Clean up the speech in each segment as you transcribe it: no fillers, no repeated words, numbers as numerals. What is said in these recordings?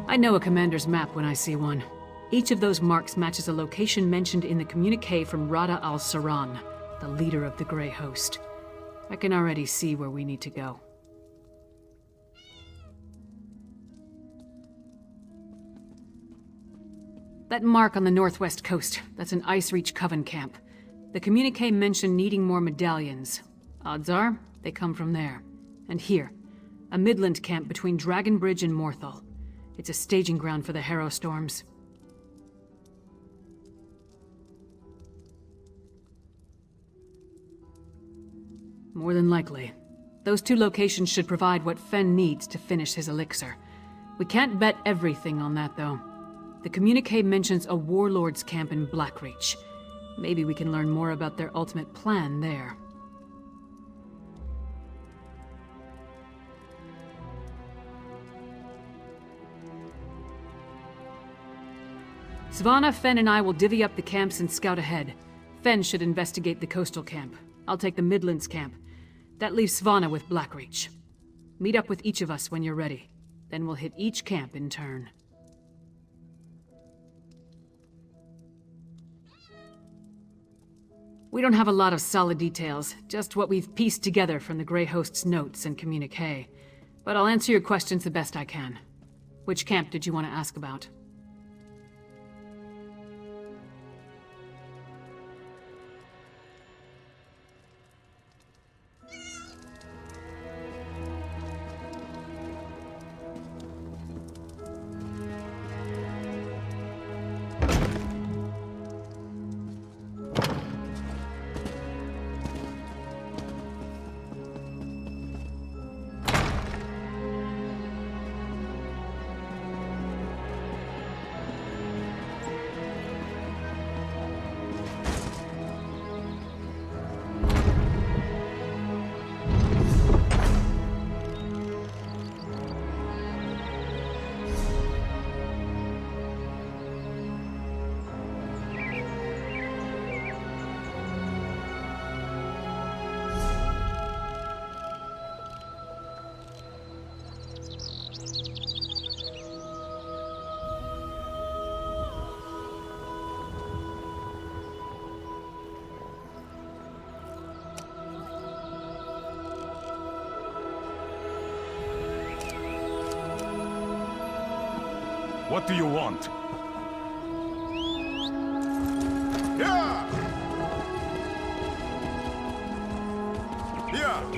I know a commander's map when I see one. Each of those marks matches a location mentioned in the communique from Rada al-Saran, the leader of the Grey Host. I can already see where we need to go. That mark on the northwest coast, that's an Ice Reach Coven camp. The communique mentioned needing more medallions. Odds are, they come from there. And here, a Midland camp between Dragon Bridge and Morthal. It's a staging ground for the Harrow Storms. More than likely. Those two locations should provide what Fen needs to finish his elixir. We can't bet everything on that, though. The communique mentions a warlord's camp in Blackreach. Maybe we can learn more about their ultimate plan there. Svanna, Fen, and I will divvy up the camps and scout ahead. Fen should investigate the coastal camp. I'll take the Midlands camp. That leaves Svanna with Blackreach. Meet up with each of us when you're ready. Then we'll hit each camp in turn. We don't have a lot of solid details, just what we've pieced together from the Grey Host's notes and communique. But I'll answer your questions the best I can. Which camp did you want to ask about? What do you want? Yeah! Yeah!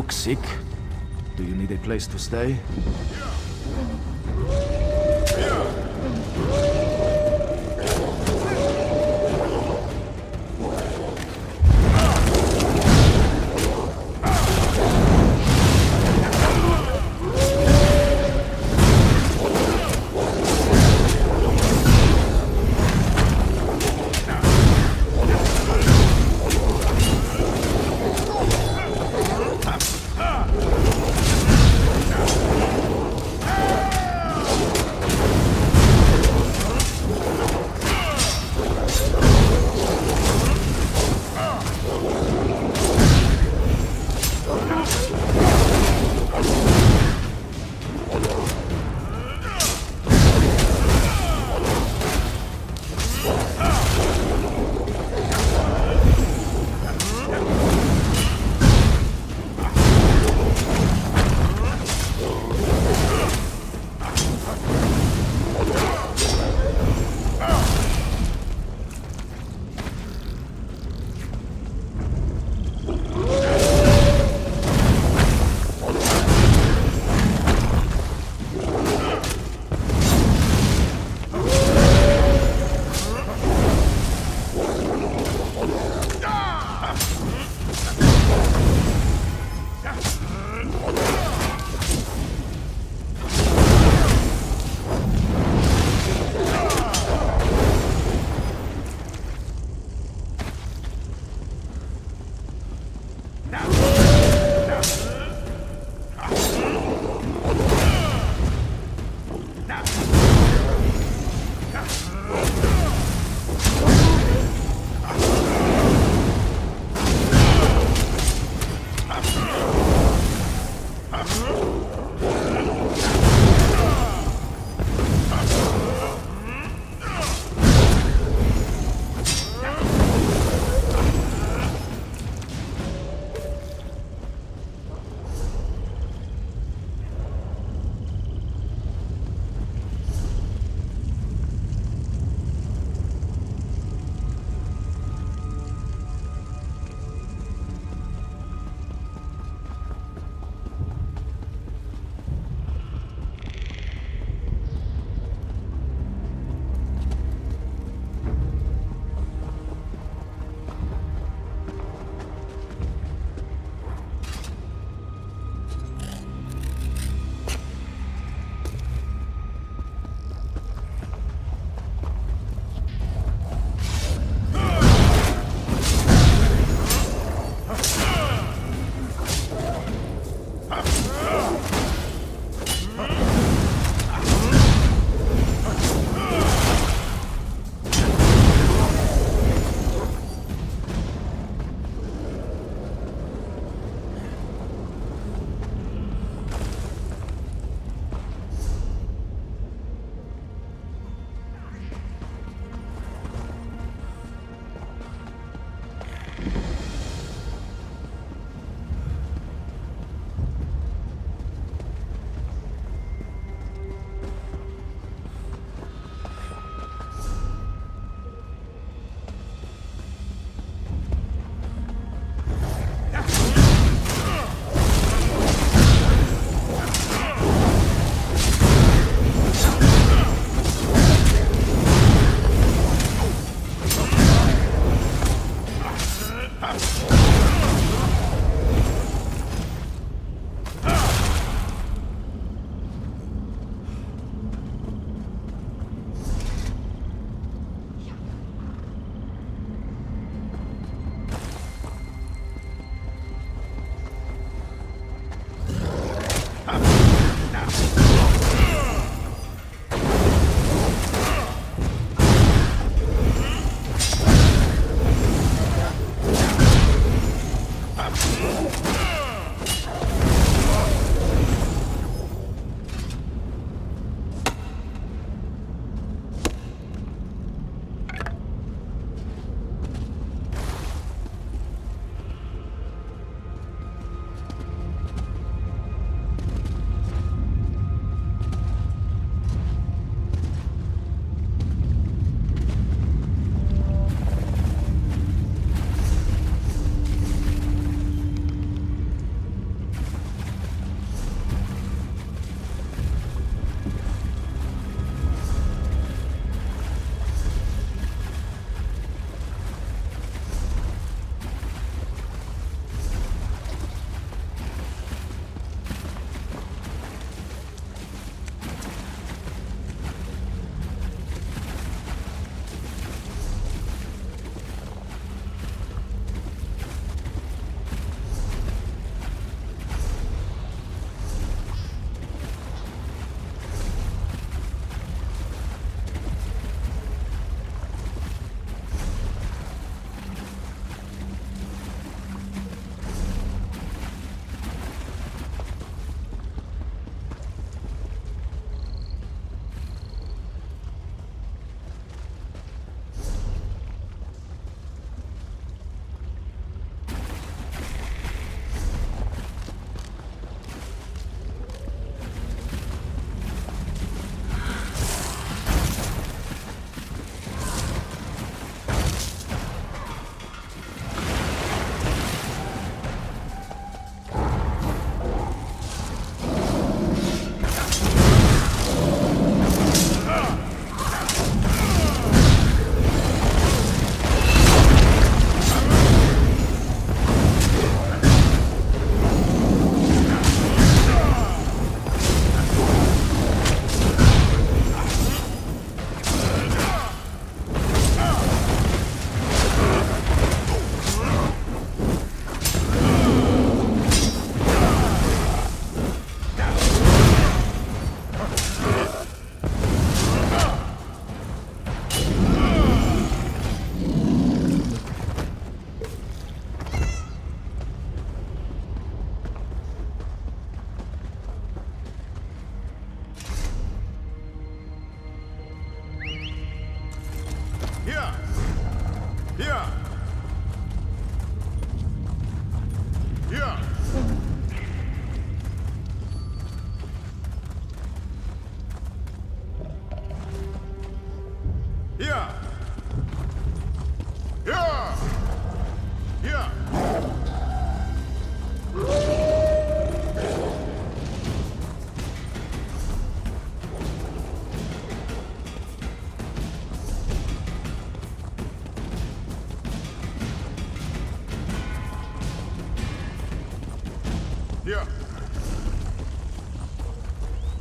look sick. Do you need a place to stay?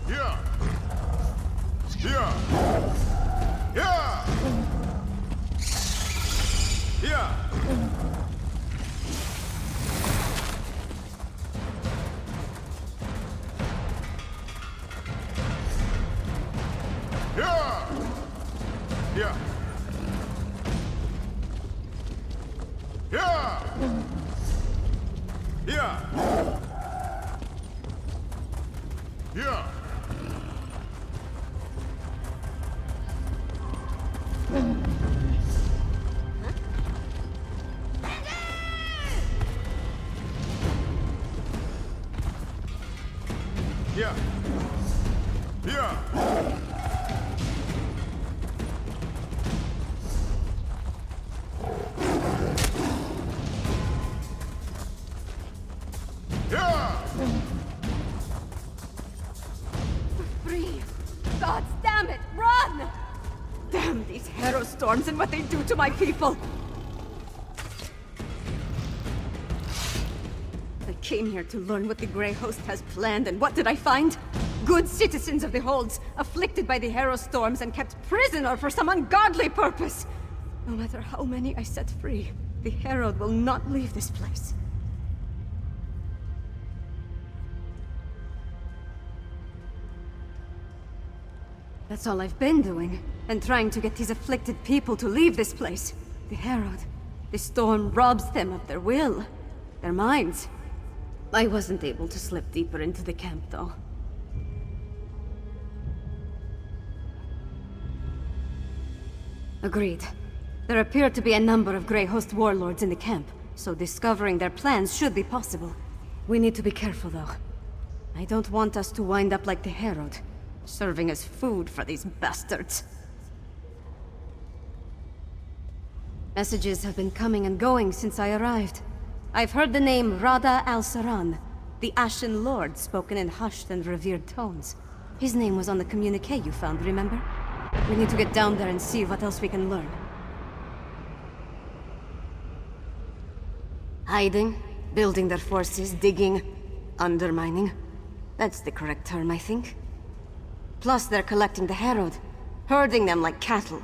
Yeah! Yeah! Yeah! Yeah! Yeah! Yeah! Yeah! Yeah! Yeah! Yeah! Yeah! Yeah! Free! God damn it! Run! Damn these Harrow storms and what they do to my people! I came here to learn what the Grey Host has planned, and what did I find? Good citizens of the Holds, afflicted by the Harrow storms and kept prisoner for some ungodly purpose! No matter how many I set free, the Herald will not leave this place. That's all I've been doing, and trying to get these afflicted people to leave this place. The Herald. The storm robs them of their will, their minds. I wasn't able to slip deeper into the camp, though. Agreed. There appear to be a number of Grey Host warlords in the camp, so discovering their plans should be possible. We need to be careful, though. I don't want us to wind up like the Herald, serving as food for these bastards. Messages have been coming and going since I arrived. I've heard the name Rada al-Saran, the Ashen Lord, spoken in hushed and revered tones. His name was on the communique you found, remember? We need to get down there and see what else we can learn. Hiding, building their forces, digging, undermining. That's the correct term, I think. Plus, they're collecting the Herald, herding them like cattle.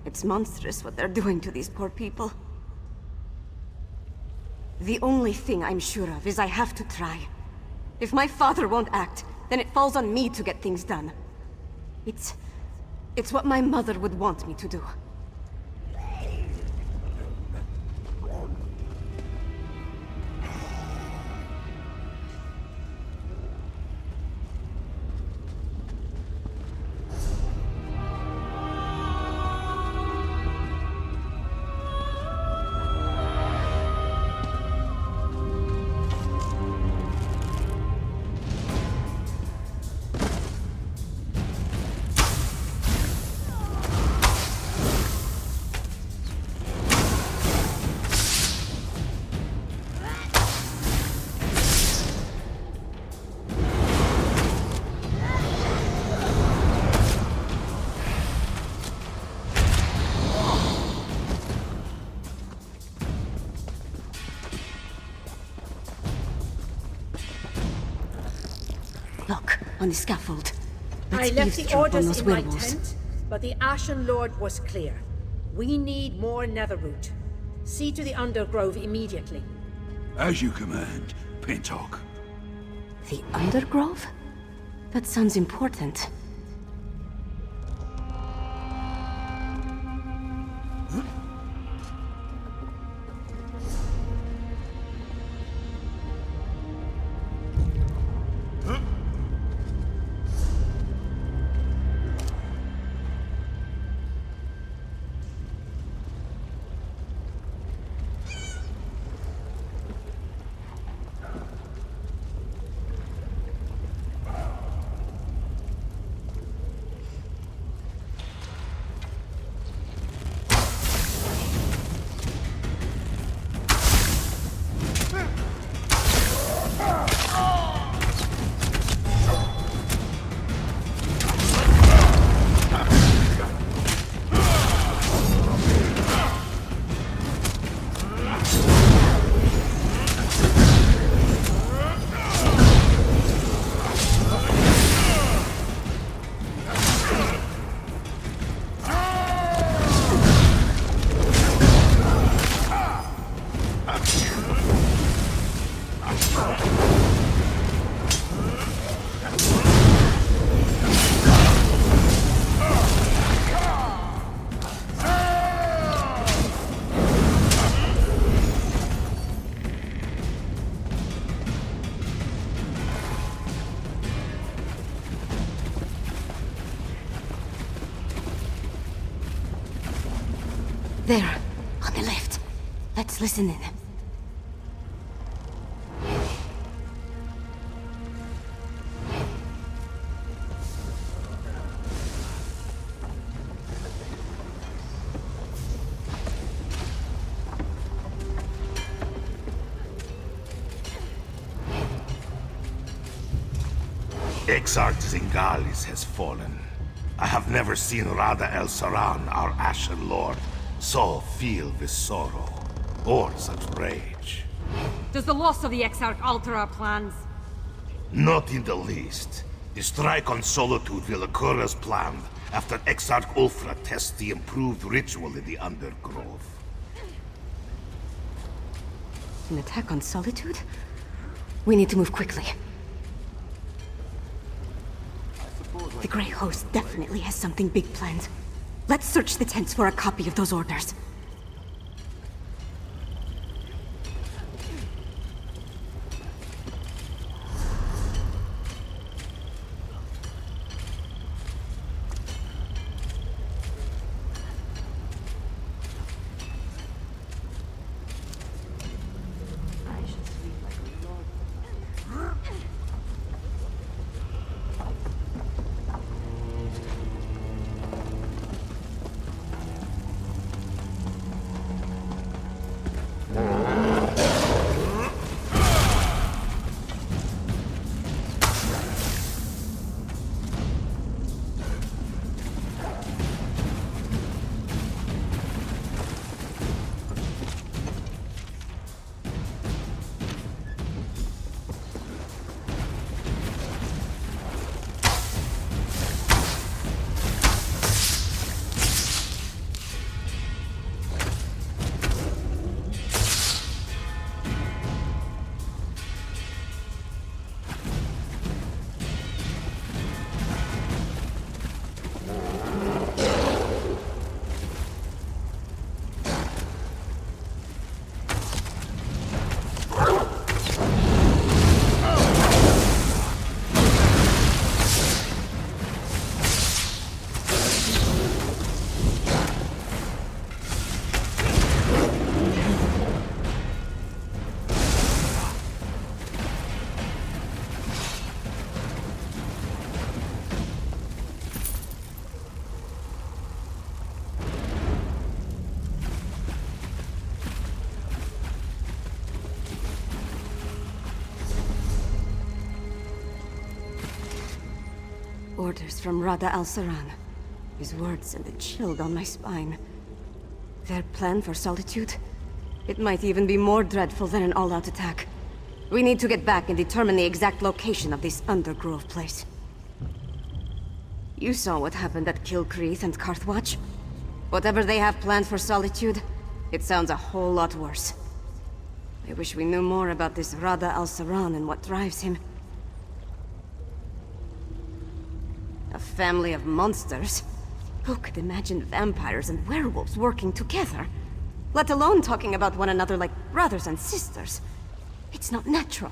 It's monstrous what they're doing to these poor people. The only thing I'm sure of is I have to try. If my father won't act, then it falls on me to get things done. It's what my mother would want me to do. Look, on the scaffold. Let's I left the eavesdrop on orders those in my werewolves. tent, but the Ashen Lord was clear. We need more netherroot. See to the Undergrove immediately. As you command, Pintock. The Undergrove? That sounds important. There, on the left. Let's listen in. Exarch Zingalis has fallen. I have never seen Rada El Saran, our Ashen Lord, so filled with sorrow, or such rage. Does the loss of the Exarch alter our plans? Not in the least. The strike on Solitude will occur as planned after Exarch Ulfra tests the improved ritual in the Undergrove. An attack on Solitude? We need to move quickly. The Grey Host definitely has something big planned. Let's search the tents for a copy of those orders. Orders from Rada Al Saran. His words sent a chill down my spine. Their plan for Solitude? It might even be more dreadful than an all-out attack. We need to get back and determine the exact location of this Undergrove place. You saw what happened at Kilcreath and Carthwatch. Whatever they have planned for Solitude, it sounds a whole lot worse. I wish we knew more about this Rada Al Saran and what drives him. A family of monsters? Who could imagine vampires and werewolves working together? Let alone talking about one another like brothers and sisters. It's not natural.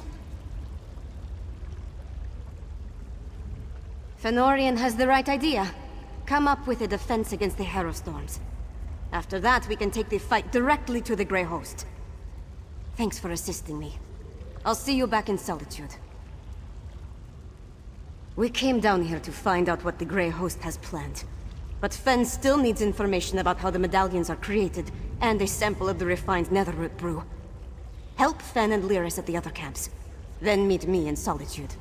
Fenorian has the right idea. Come up with a defense against the Hair of Storms. After that, we can take the fight directly to the Grey Host. Thanks for assisting me. I'll see you back in Solitude. We came down here to find out what the Grey Host has planned. But Fen still needs information about how the medallions are created, and a sample of the refined netherroot brew. Help Fen and Lyris at the other camps. Then meet me in Solitude.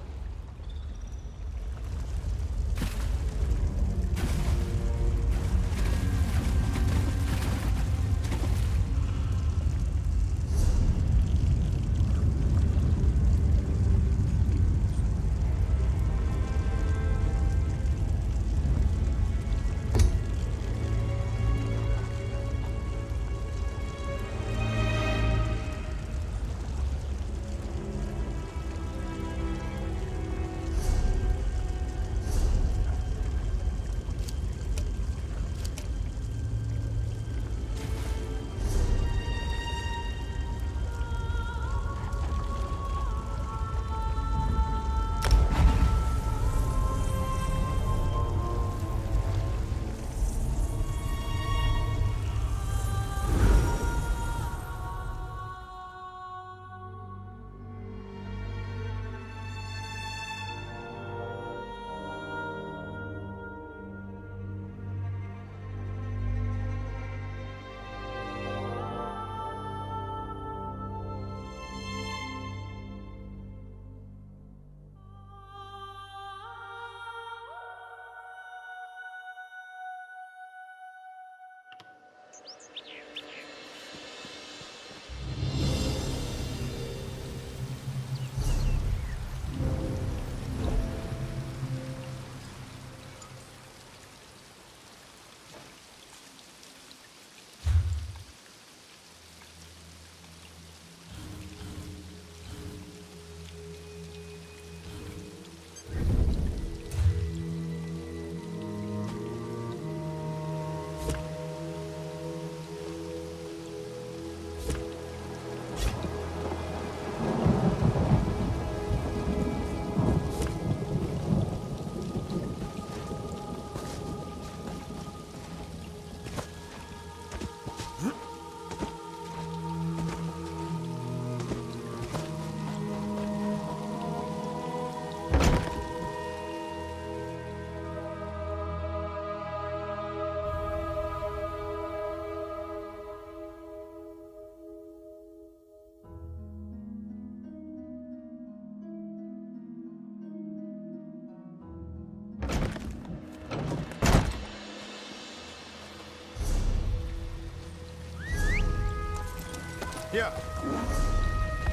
Yeah.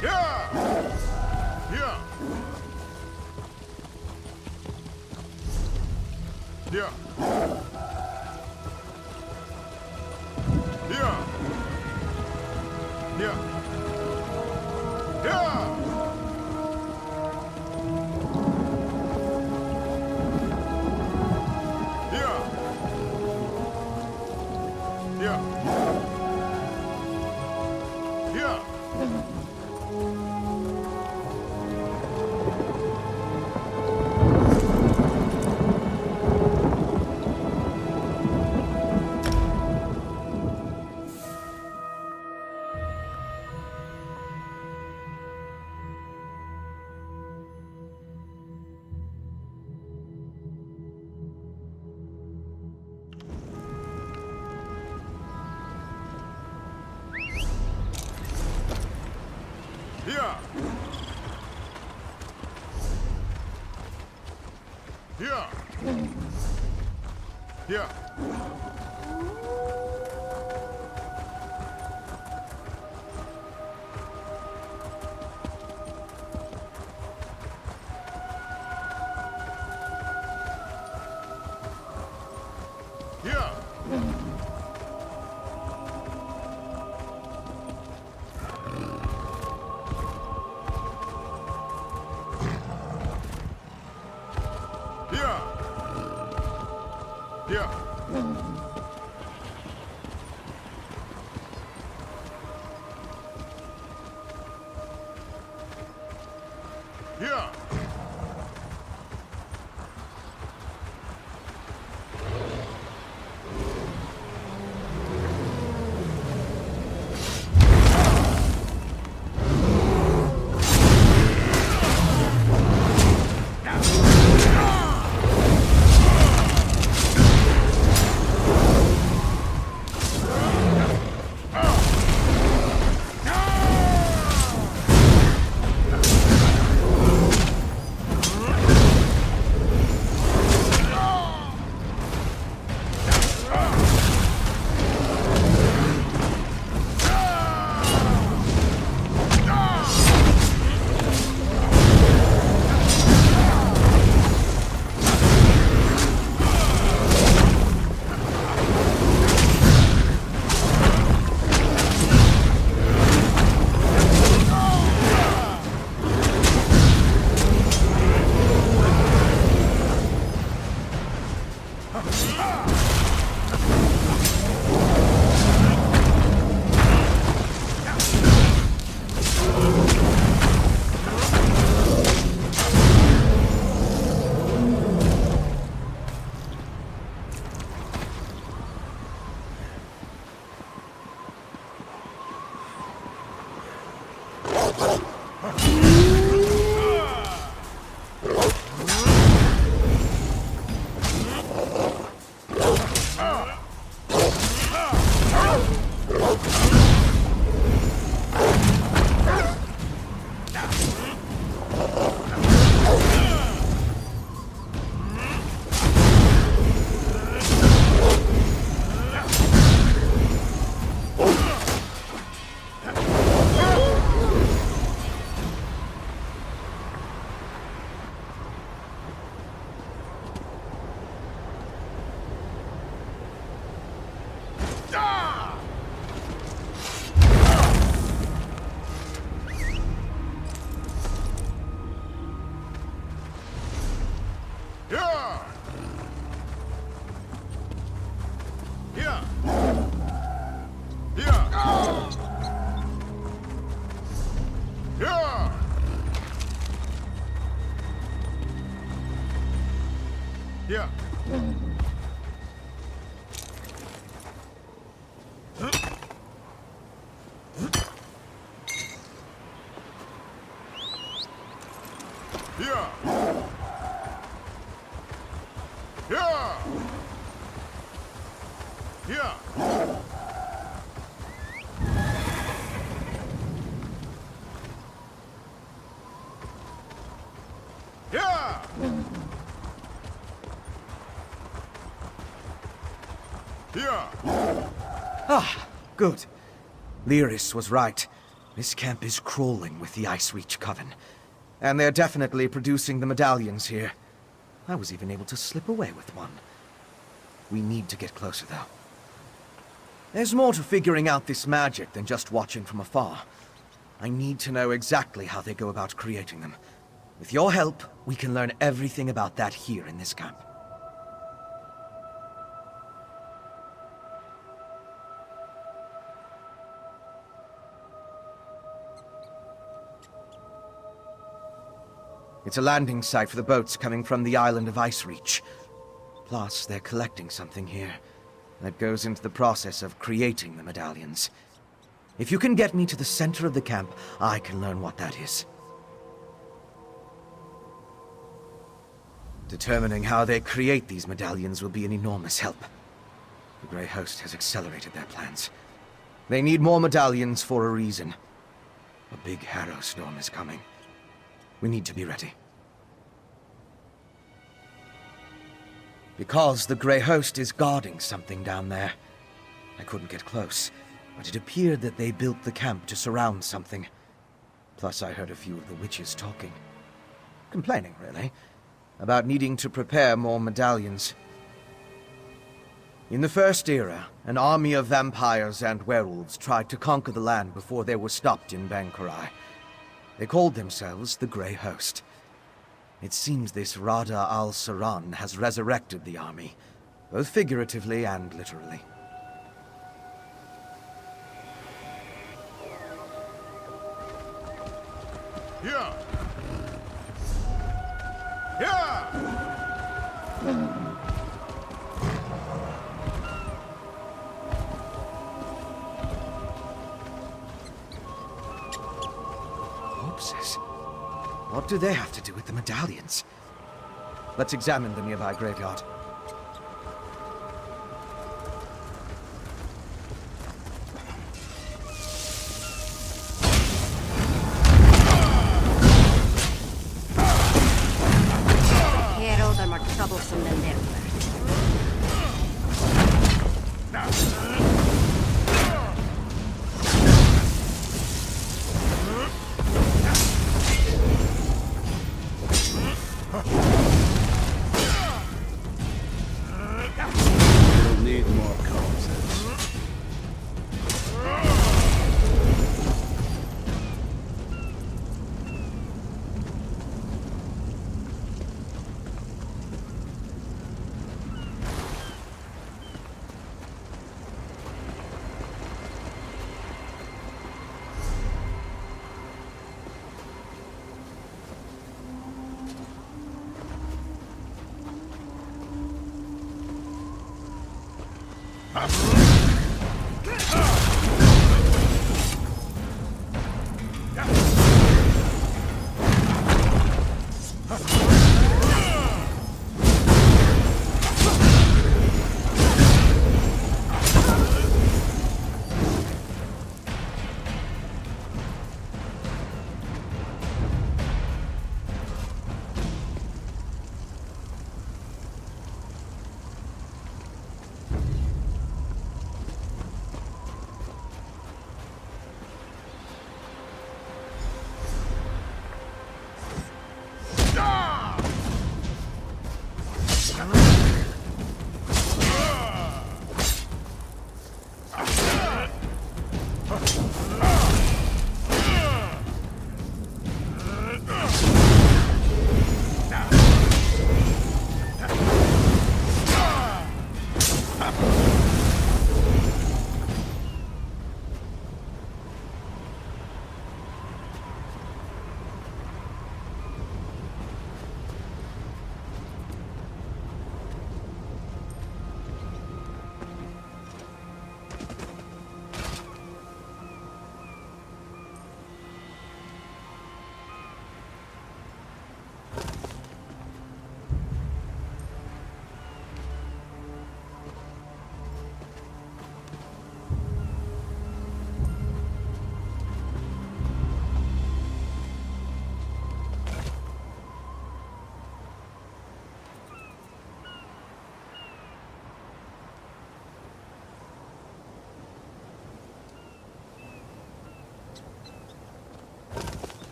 Yeah. Yeah. Yeah. Yeah. Yeah. Yeah. Yeah. Yeah. Yeah. Yeah. Yeah. Yeah. Yeah. Yeah. Yeah. Yeah. Yeah! Yeah! Yeah! Yeah! Yeah! Yeah! Yeah! Yeah! Yeah! Yeah! Ah, good. Lyris was right. This camp is crawling with the Ice Reach Coven. And they're definitely producing the medallions here. I was even able to slip away with one. We need to get closer, though. There's more to figuring out this magic than just watching from afar. I need to know exactly how they go about creating them. With your help, we can learn everything about that here in this camp. It's a landing site for the boats coming from the island of Ice Reach. Plus, they're collecting something here that goes into the process of creating the medallions. If you can get me to the center of the camp, I can learn what that is. Determining how they create these medallions will be an enormous help. The Grey Host has accelerated their plans. They need more medallions for a reason. A big harrow storm is coming. We need to be ready. Because the Grey Host is guarding something down there. I couldn't get close, but it appeared that they built the camp to surround something. Plus, I heard a few of the witches talking. Complaining, really, about needing to prepare more medallions. In the First Era, an army of vampires and werewolves tried to conquer the land before they were stopped in Bankurai. They called themselves the Grey Host. It seems this Rada al-Saran has resurrected the army, both figuratively and literally. Here! Here! Corpses? What do they have to do with the medallions? Let's examine the nearby graveyard. Heroes are more troublesome than their were. We'll need more corpses.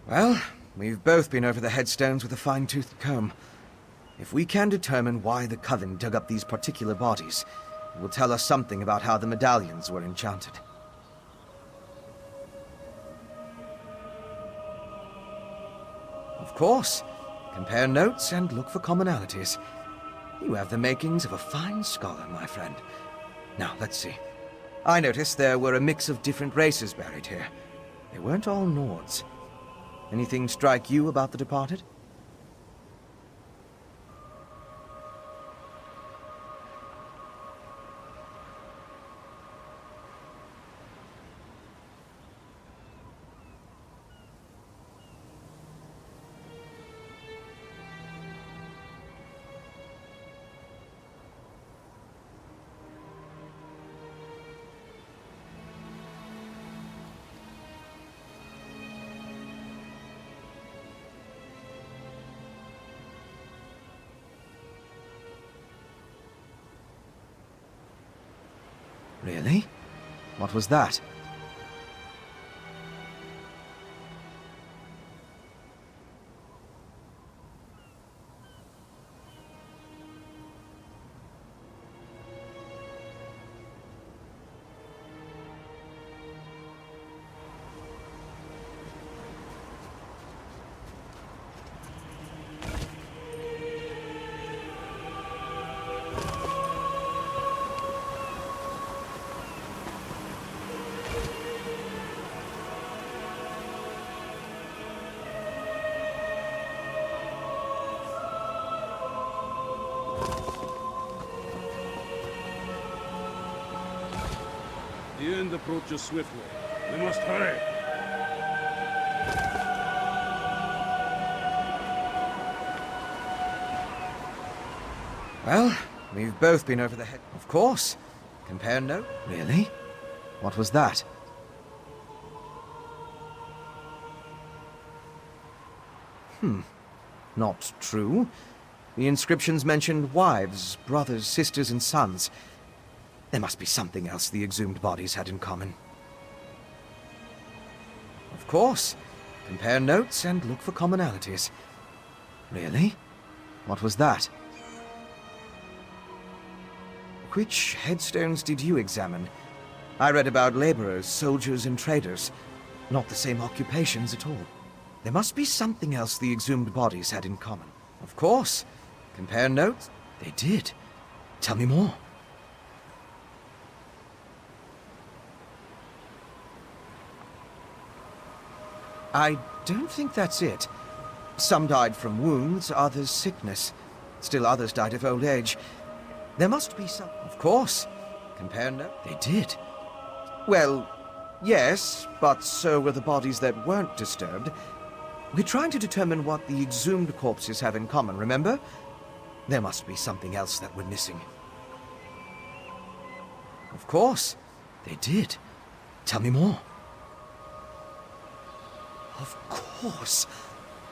Well, we've both been over the headstones with a fine-toothed comb. If we can determine why the Coven dug up these particular bodies, it will tell us something about how the medallions were enchanted. Of course. Compare notes and look for commonalities. You have the makings of a fine scholar, my friend. Now, let's see. I noticed there were a mix of different races buried here. They weren't all Nords. Anything strike you about the departed? Really? What was that? The end approaches swiftly. We must hurry. Well, we've both been over the head. Of course. Compare note. Really? What was that? Not true. The inscriptions mentioned wives, brothers, sisters, and sons. There must be something else the exhumed bodies had in common. Of course. Compare notes and look for commonalities. Really? What was that? Which headstones did you examine? I read about laborers, soldiers, and traders. Not the same occupations at all. There must be something else the exhumed bodies had in common. Of course. Compare notes? They did. Tell me more. I don't think that's it. Some died from wounds, others sickness. Still others died of old age. There must be some... Of course. Compare notes? They did. Well, yes, but so were the bodies that weren't disturbed. We're trying to determine what the exhumed corpses have in common, remember? There must be something else that we're missing. Of course. They did. Tell me more. Of course.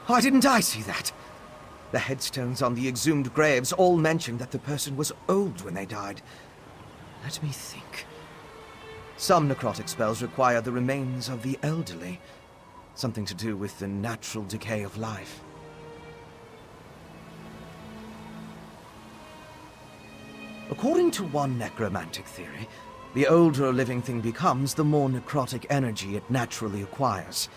Why didn't I see that? The headstones on the exhumed graves all mentioned that the person was old when they died. Let me think. Some necrotic spells require the remains of the elderly. Something to do with the natural decay of life. According to one necromantic theory, the older a living thing becomes, the more necrotic energy it naturally acquires.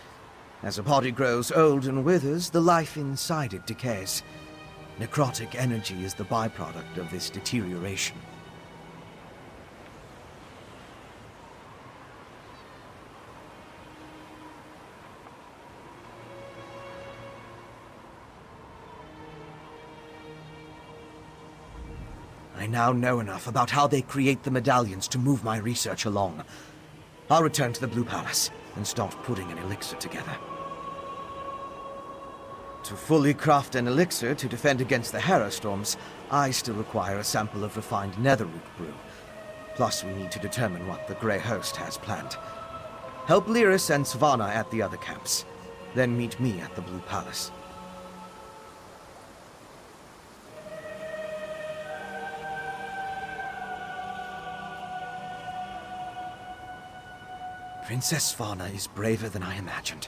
As a body grows old and withers, the life inside it decays. Necrotic energy is the byproduct of this deterioration. I now know enough about how they create the medallions to move my research along. I'll return to the Blue Palace and start putting an elixir together. To fully craft an elixir to defend against the Hera storms, I still require a sample of refined netherroot brew. Plus, we need to determine what the Grey Host has planned. Help Lyris and Savannah at the other camps. Then meet me at the Blue Palace. Princess Svana is braver than I imagined.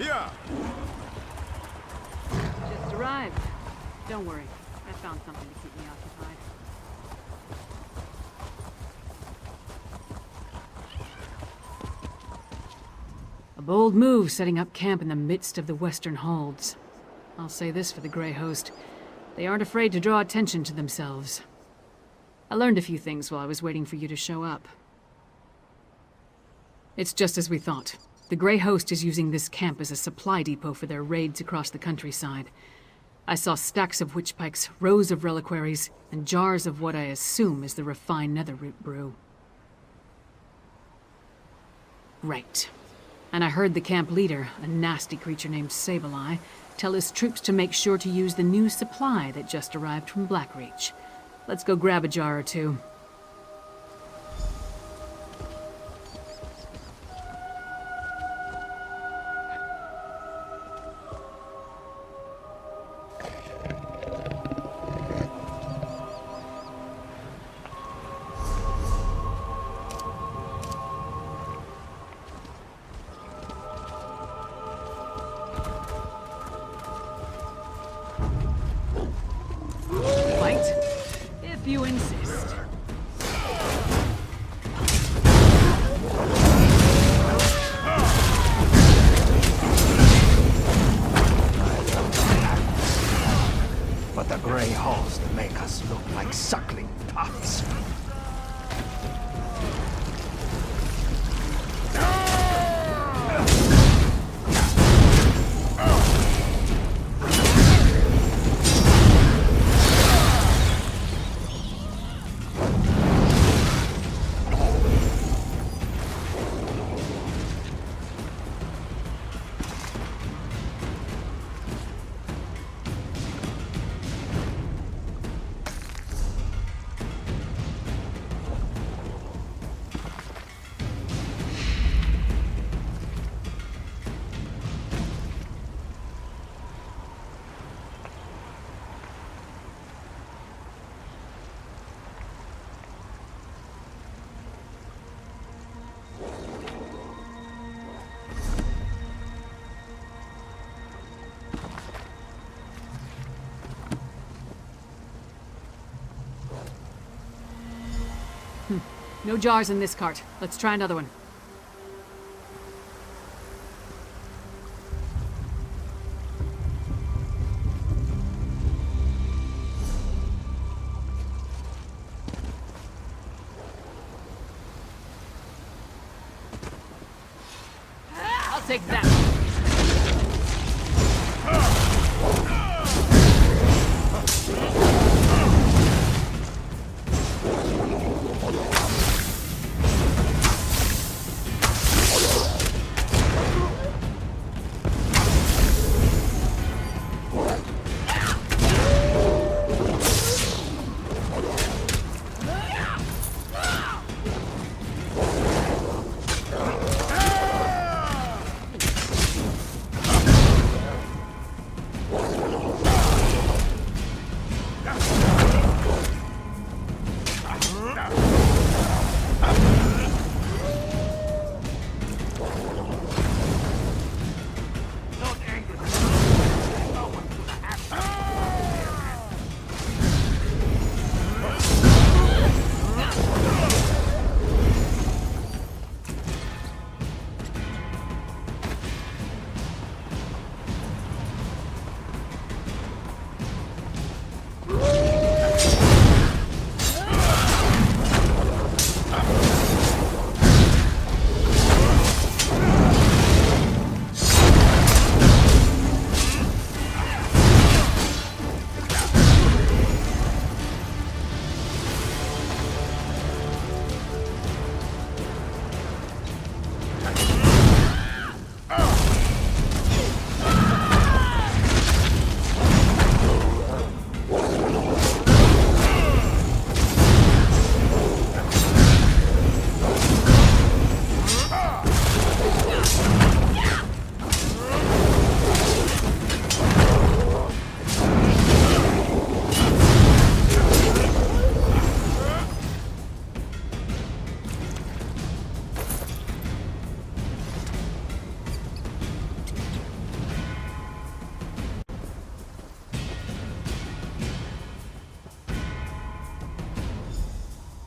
Here! Just arrived. Don't worry. I found something to keep me occupied. A bold move setting up camp in the midst of the Western Holds. I'll say this for the Grey Host. They aren't afraid to draw attention to themselves. I learned a few things while I was waiting for you to show up. It's just as we thought. The Grey Host is using this camp as a supply depot for their raids across the countryside. I saw stacks of witch pikes, rows of reliquaries, and jars of what I assume is the refined netherroot brew. Right. And I heard the camp leader, a nasty creature named Sableye, tell his troops to make sure to use the new supply that just arrived from Blackreach. Let's go grab a jar or two. If you insist. But the Grey Host make us look like suckling pups. No jars in this cart. Let's try another one. I'll take that.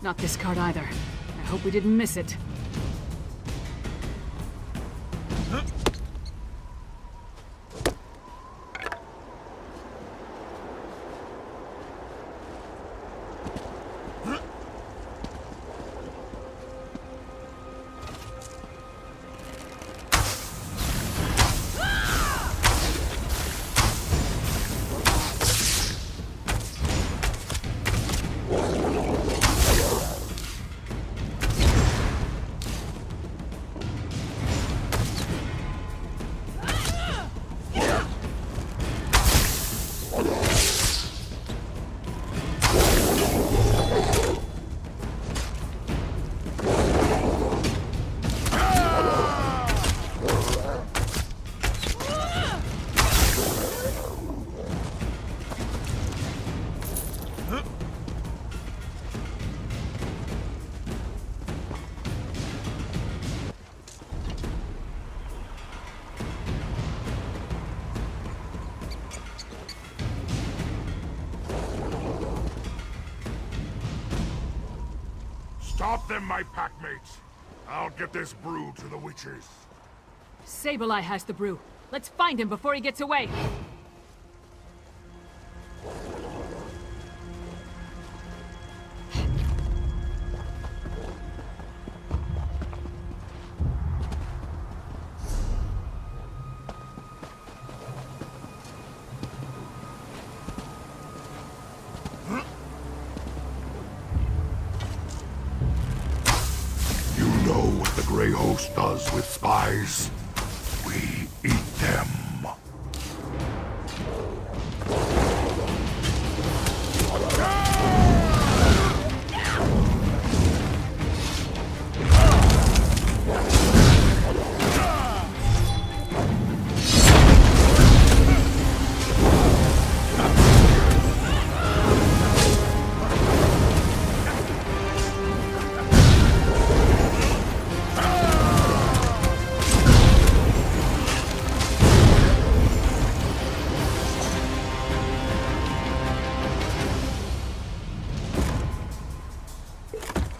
Not this card either. I hope we didn't miss it. Stop them, my packmates. I'll get this brew to the witches. Sableye has the brew. Let's find him before he gets away. You know what the Grey Host does with spies? We eat them.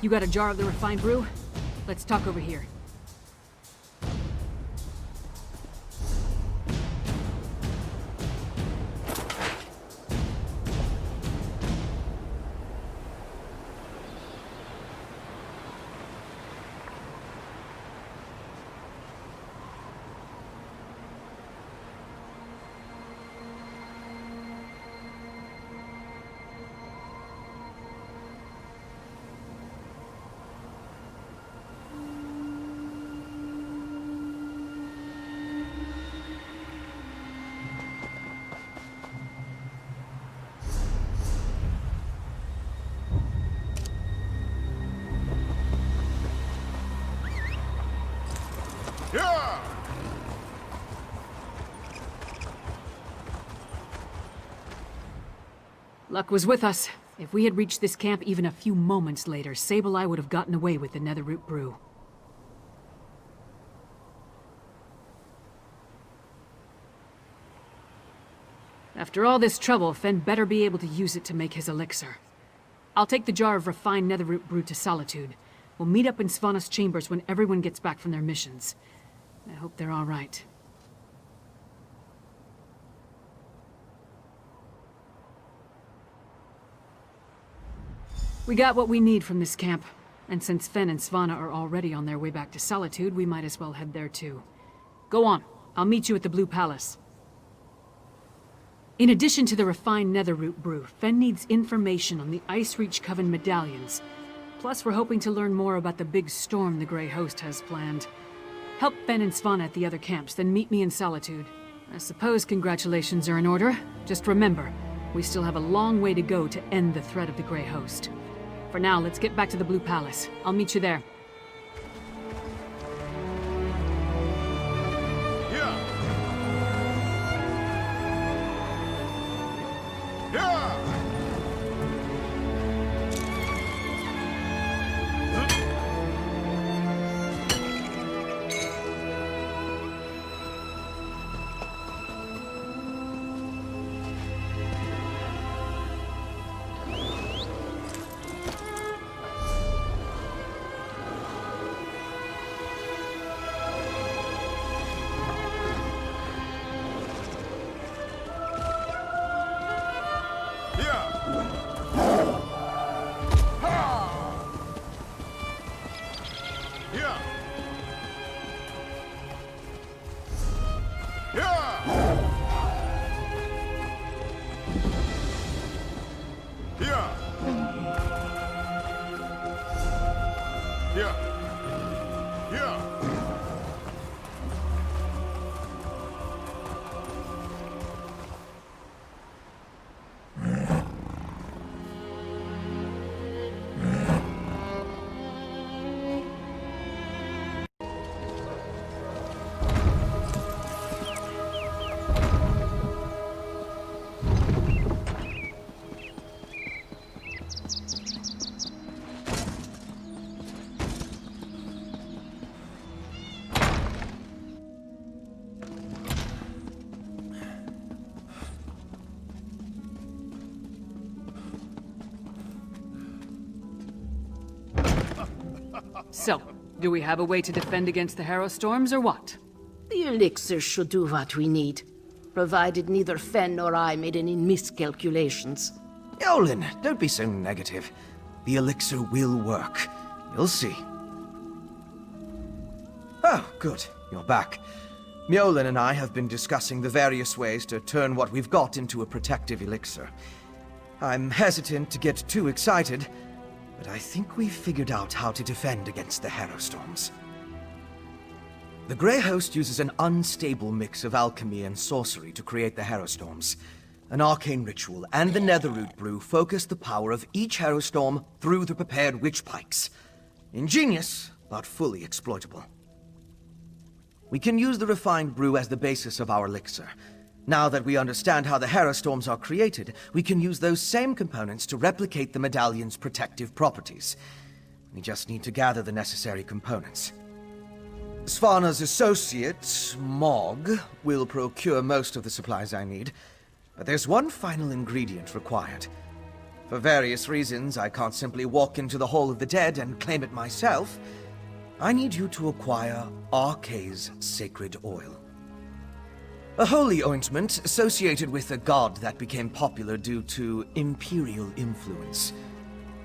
You got a jar of the refined brew? Let's talk over here. Yeah! Luck was with us. If we had reached this camp even a few moments later, Sableye would have gotten away with the Netherroot brew. After all this trouble, Fen better be able to use it to make his elixir. I'll take the jar of refined Netherroot brew to Solitude. We'll meet up in Svanna's chambers when everyone gets back from their missions. I hope they're all right. We got what we need from this camp. And since Fen and Svanna are already on their way back to Solitude, we might as well head there too. Go on. I'll meet you at the Blue Palace. In addition to the refined Netherroot brew, Fen needs information on the Icereach Coven medallions. Plus, we're hoping to learn more about the big storm the Grey Host has planned. Help Fen and Svanna at the other camps, then meet me in Solitude. I suppose congratulations are in order. Just remember, we still have a long way to go to end the threat of the Grey Host. For now, let's get back to the Blue Palace. I'll meet you there. Yeah! Yeah! So, do we have a way to defend against the Harrow Storms, or what? The elixir should do what we need, provided neither Fen nor I made any miscalculations. Yolen, don't be so negative. The elixir will work. You'll see. Oh, good. You're back. Mjolnir and I have been discussing the various ways to turn what we've got into a protective elixir. I'm hesitant to get too excited, but I think we've figured out how to defend against the Harrow Storms. The Grey Host uses an unstable mix of alchemy and sorcery to create the Harrow Storms. An arcane ritual and the Netherroot brew focus the power of each Harrow Storm through the prepared witch pikes. Ingenious, but fully exploitable. We can use the refined brew as the basis of our elixir. Now that we understand how the Harrow Storms are created, we can use those same components to replicate the medallion's protective properties. We just need to gather the necessary components. Svana's associate, Mog, will procure most of the supplies I need, but there's one final ingredient required. For various reasons, I can't simply walk into the Hall of the Dead and claim it myself. I need you to acquire Arkay's sacred oil. A holy ointment associated with a god that became popular due to imperial influence.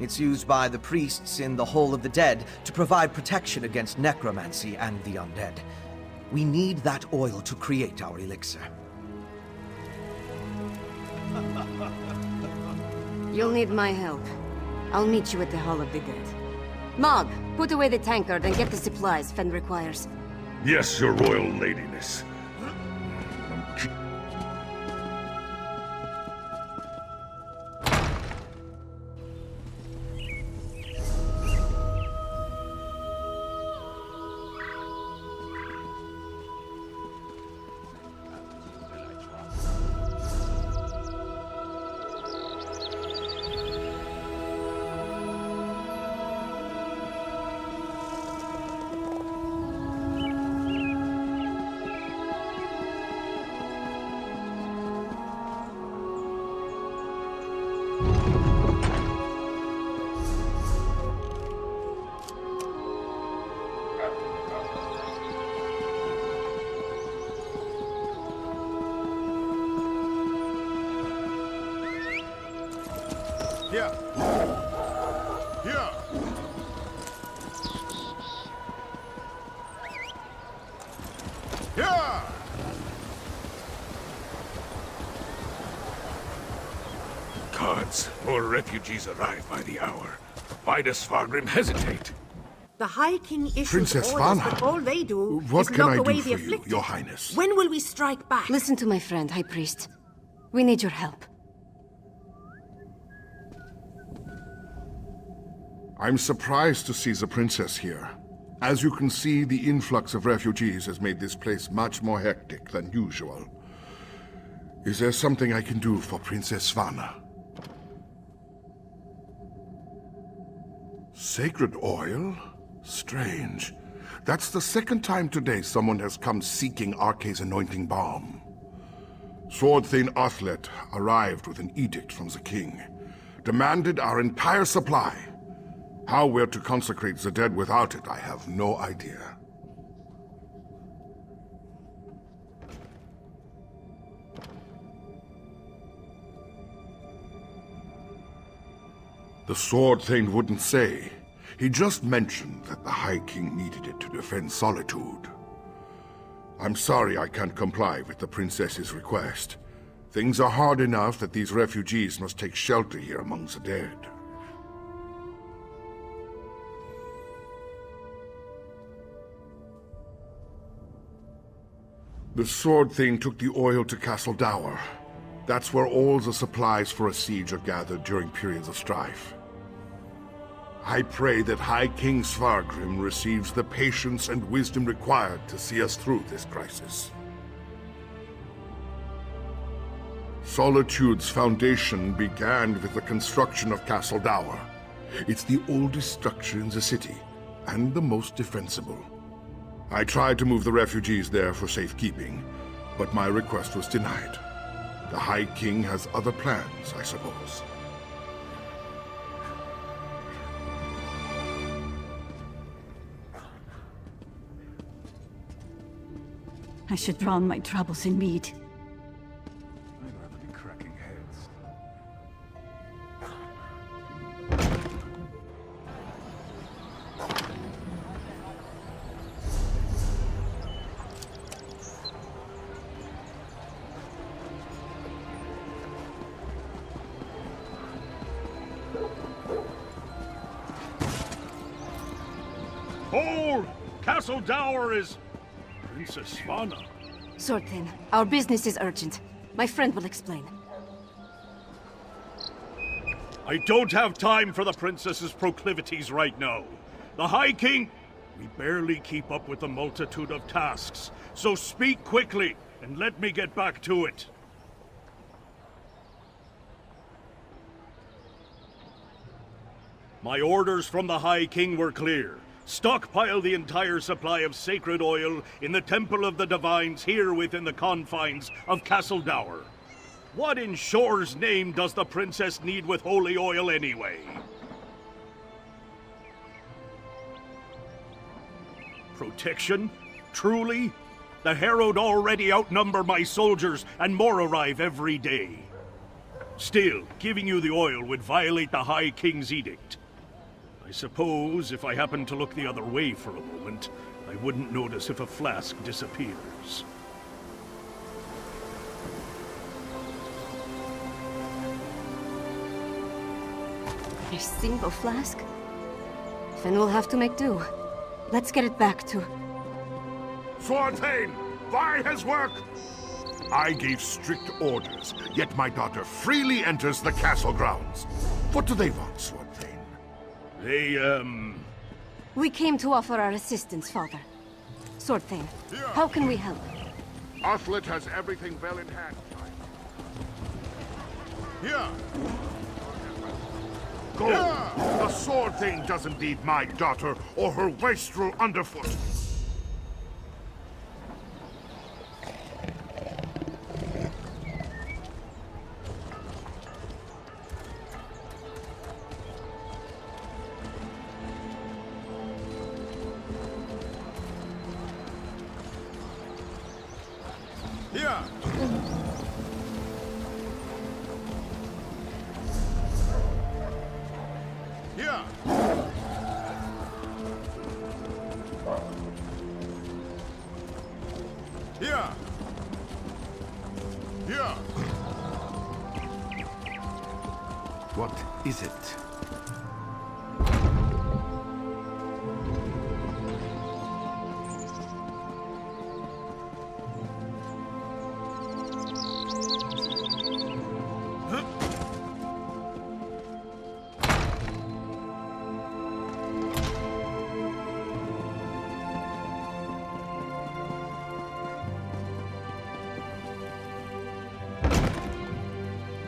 It's used by the priests in the Hall of the Dead to provide protection against necromancy and the undead. We need that oil to create our elixir. You'll need my help. I'll meet you at the Hall of the Dead. Mog, put away the tankard and get the supplies Fen requires. Yes, your royal ladiness. Here. Here. Here. Gods, more refugees arrive by the hour. Why does Svargrim hesitate? The High King issues Princess orders, Vana, but all they do what is can lock I do away for the you, afflicted. Your Highness? When will we strike back? Listen to my friend, High Priest. We need your help. I'm surprised to see the princess here. As you can see, the influx of refugees has made this place much more hectic than usual. Is there something I can do for Princess Svana? Sacred oil? Strange. That's the second time today someone has come seeking Arkay's anointing balm. Sword Thane Athlet arrived with an edict from the king. Demanded our entire supply. How we're to consecrate the dead without it, I have no idea. The Sword Thane wouldn't say. He just mentioned that the High King needed it to defend Solitude. I'm sorry I can't comply with the princess's request. Things are hard enough that these refugees must take shelter here among the dead. The Sword Thane took the oil to Castle Dower. That's where all the supplies for a siege are gathered during periods of strife. I pray that High King Svargrim receives the patience and wisdom required to see us through this crisis. Solitude's foundation began with the construction of Castle Dower. It's the oldest structure in the city, and the most defensible. I tried to move the refugees there for safekeeping, but my request was denied. The High King has other plans, I suppose. I should drown my troubles in mead. I'd rather be cracking heads. Hold! Castle Dower is... Princess Svanna. Swordthin, our business is urgent. My friend will explain. I don't have time for the princess's proclivities right now. The High King... We barely keep up with the multitude of tasks, so speak quickly and let me get back to it. My orders from the High King were clear. Stockpile the entire supply of sacred oil in the Temple of the Divines here within the confines of Castle Dower. What in Shore's name does the princess need with holy oil anyway? Protection? Truly? The Herald already outnumber my soldiers, and more arrive every day. Still, giving you the oil would violate the High King's edict. I suppose if I happened to look the other way for a moment, I wouldn't notice if a flask disappears. A single flask? Then we'll have to make do. Let's get it back to... Swordthane, by his work! I gave strict orders, yet my daughter freely enters the castle grounds. What do they want, Swordthane? We came to offer our assistance, Father. Swordthane, how can we help? Athlet has everything well in hand. Here! Go! The sword thing doesn't need my daughter or her wastrel underfoot. Here! Here! Here! Here! What is it?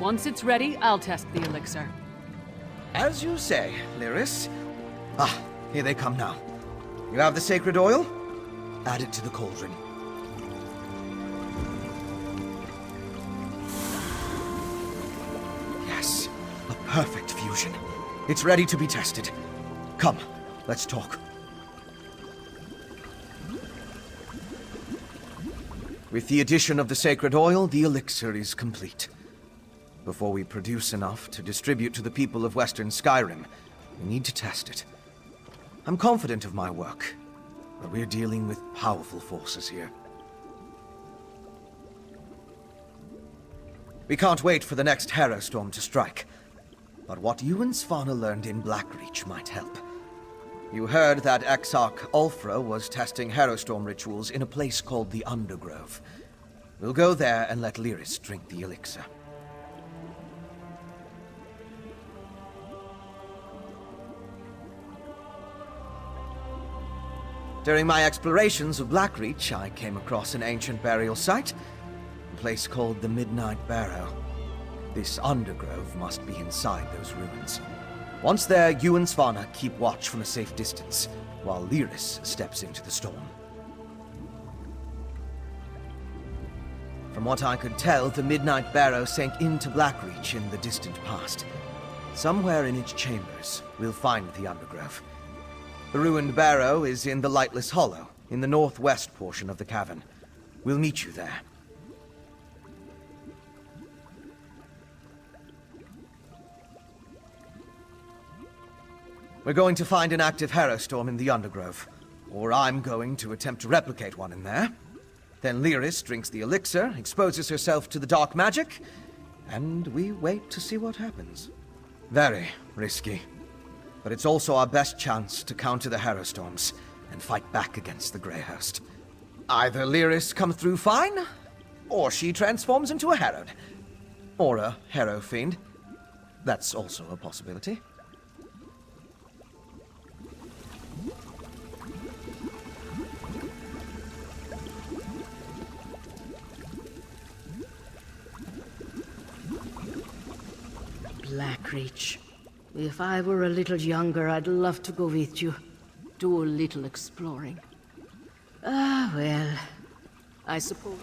Once it's ready, I'll test the elixir. As you say, Lyris. Ah, here they come now. You have the sacred oil? Add it to the cauldron. Yes, a perfect fusion. It's ready to be tested. Come, let's talk. With the addition of the sacred oil, the elixir is complete. Before we produce enough to distribute to the people of Western Skyrim, we need to test it. I'm confident of my work, but we're dealing with powerful forces here. We can't wait for the next Harrowstorm to strike, but what you and Svanna learned in Blackreach might help. You heard that Exarch Ulfra was testing Harrowstorm rituals in a place called the Undergrove. We'll go there and let Lyris drink the elixir. During my explorations of Blackreach, I came across an ancient burial site, a place called the Midnight Barrow. This undergrove must be inside those ruins. Once there, you and Svanna keep watch from a safe distance, while Lyris steps into the storm. From what I could tell, the Midnight Barrow sank into Blackreach in the distant past. Somewhere in its chambers, we'll find the undergrove. The ruined barrow is in the Lightless Hollow, in the northwest portion of the cavern. We'll meet you there. We're going to find an active Harrowstorm in the Undergrove. Or I'm going to attempt to replicate one in there. Then Lyris drinks the elixir, exposes herself to the dark magic, and we wait to see what happens. Very risky. But it's also our best chance to counter the Harrowstorms and fight back against the Greyhost. Either Lyris comes through fine, or she transforms into a Harrowed. Or a Harrow Fiend. That's also a possibility. Blackreach. If I were a little younger, I'd love to go with you. Do a little exploring. Ah, well, I suppose...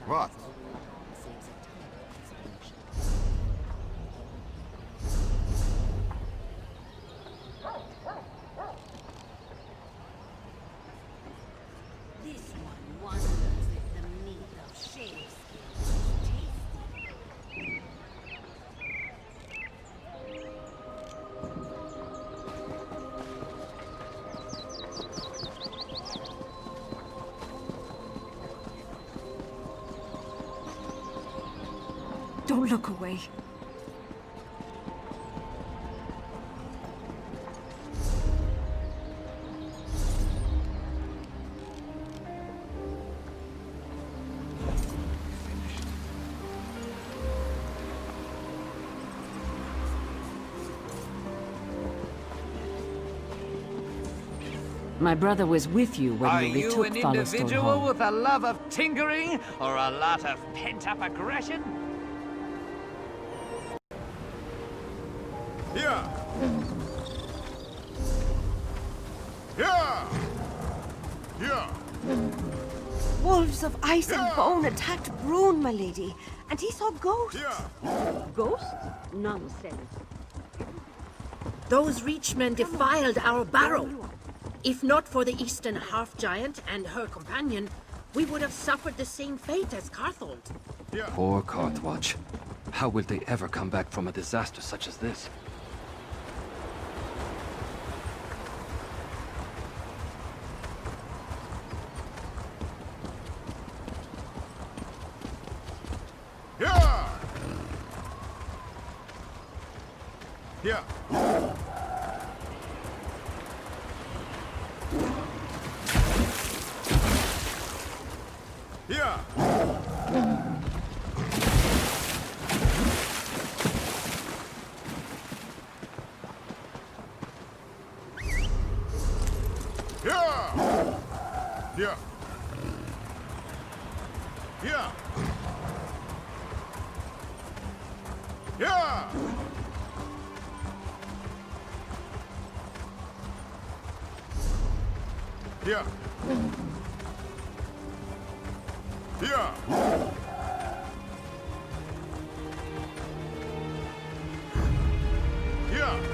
What? This one wonders if the meat of sheep is tasty. Don't look away. My brother was with you when Are you you retook an Followstone individual Hall. with a love of tinkering, or a lot of pent-up aggression? Here! Here! Here! Wolves of ice and bone attacked Brune, my lady, and he saw ghosts. Ghosts? Nonsense. Those Reachmen defiled our barrow. If not for the Eastern Half-Giant and her companion, we would have suffered the same fate as Carthold. Poor Carthwatch. How will they ever come back from a disaster such as this? Here! Here! Here! Here! Here! Here! Here! Here! Here! Here!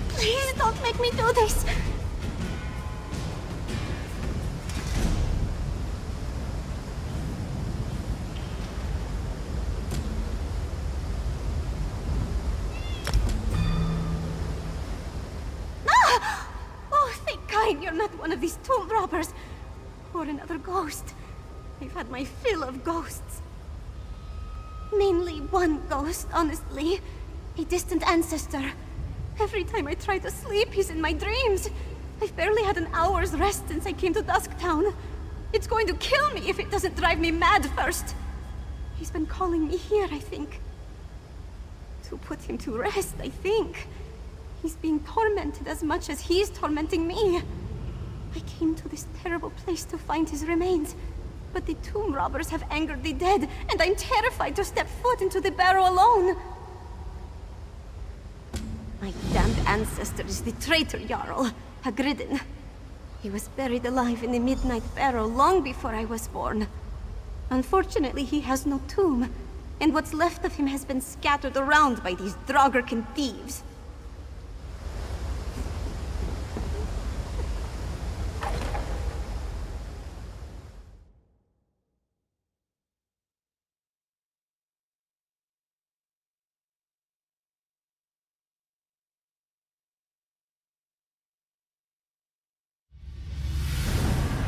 Please don't make me do this! Ah! Oh, thank God you're not one of these tomb robbers! Or another ghost. I've had my fill of ghosts. Mainly one ghost, honestly. A distant ancestor. Every time I try to sleep, he's in my dreams. I've barely had an hour's rest since I came to Dusktown. It's going to kill me if it doesn't drive me mad first. He's been calling me here, I think. To put him to rest, I think. He's being tormented as much as he's tormenting me. I came to this terrible place to find his remains. But the tomb robbers have angered the dead, and I'm terrified to step foot into the barrow alone. My damned ancestor is the traitor Jarl, Hagridden. He was buried alive in the Midnight Barrow long before I was born. Unfortunately, he has no tomb, and what's left of him has been scattered around by these Draugr thieves.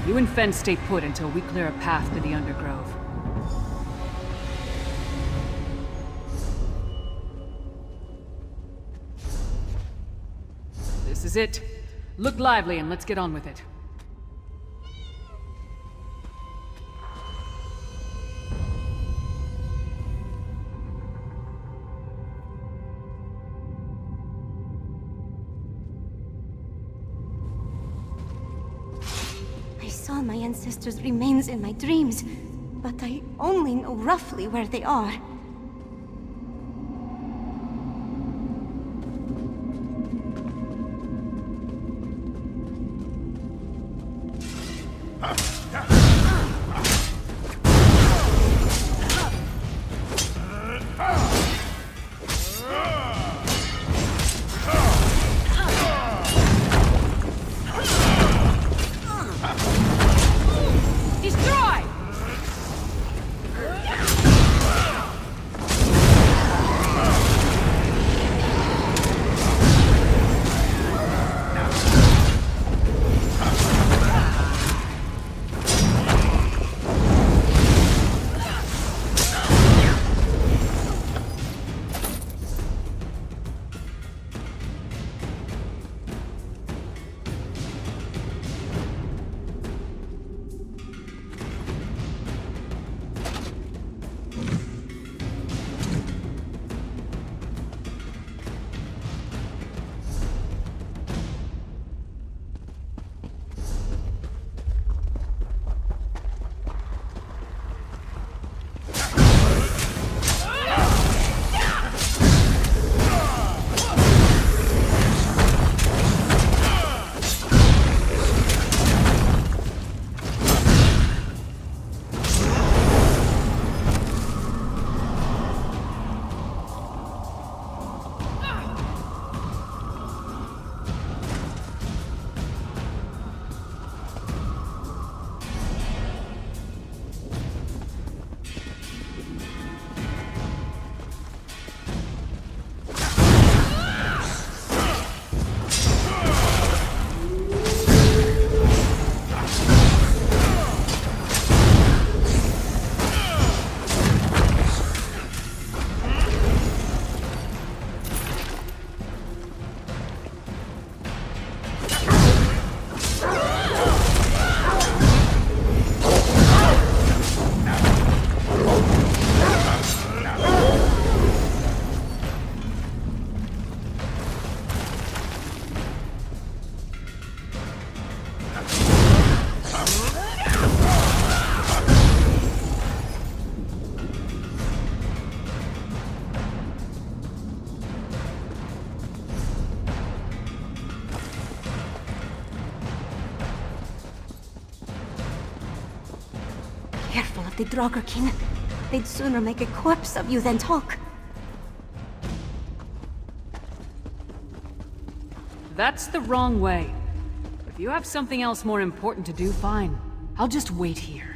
You and Fen stay put until we clear a path to the Undergrove. This is it. Look lively and let's get on with it. I saw my ancestors' remains in my dreams, but I only know roughly where they are. of the Draugr they'd sooner make a corpse of you than talk. That's the wrong way. If you have something else more important to do, fine. I'll just wait here.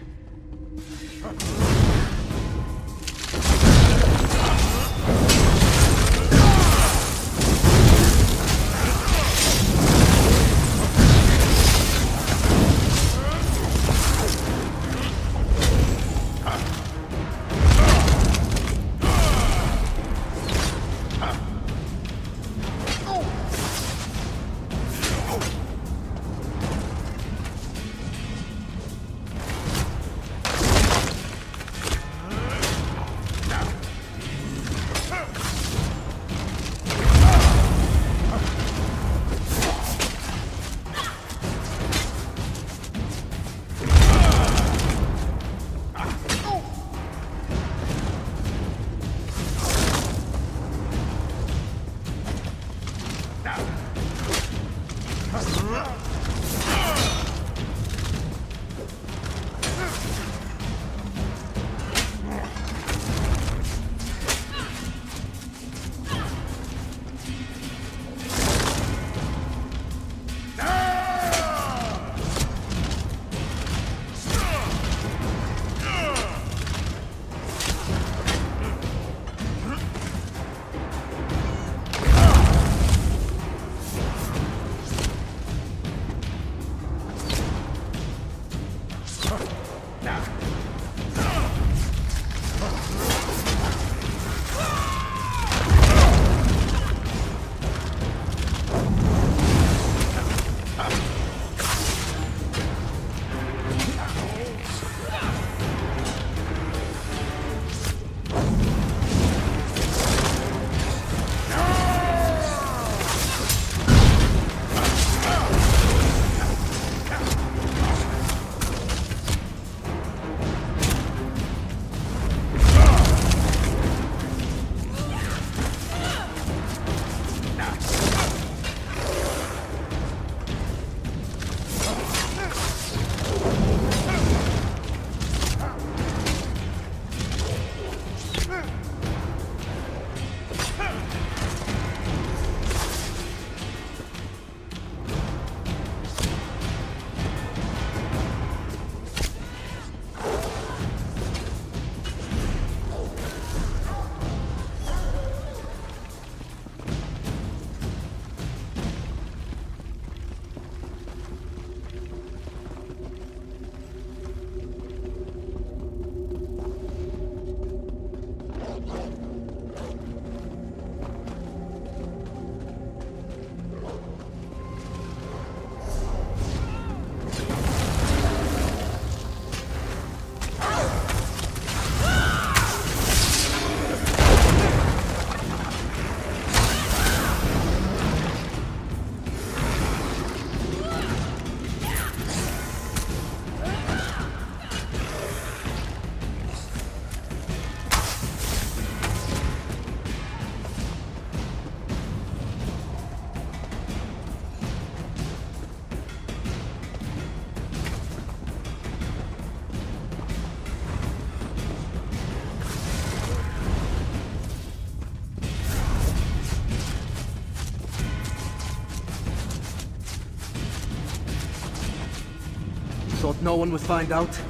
Thought no one would find out?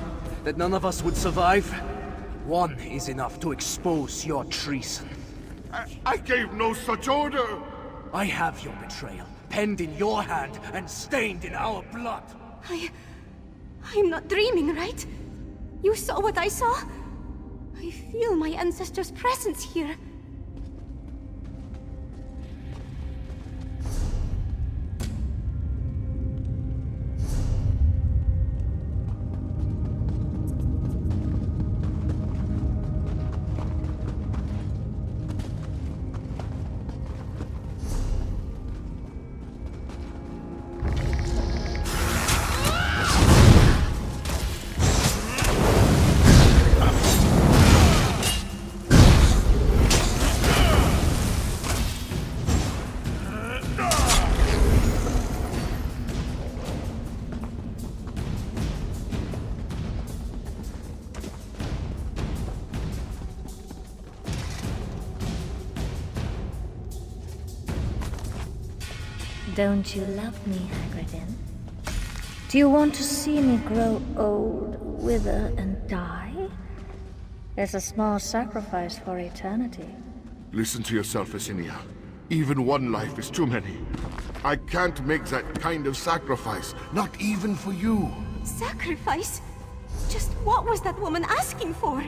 That none of us would survive? One is enough to expose your treason. I gave no such order! I have your betrayal, penned in your hand and stained in our blood. I'm not dreaming, right? You saw what I saw? I feel my ancestors' presence here. Don't you love me, Hagridin? Do you want to see me grow old, wither, and die? It's a small sacrifice for eternity. Listen to yourself, Esinia. Even one life is too many. I can't make that kind of sacrifice, not even for you. Sacrifice? Just what was that woman asking for?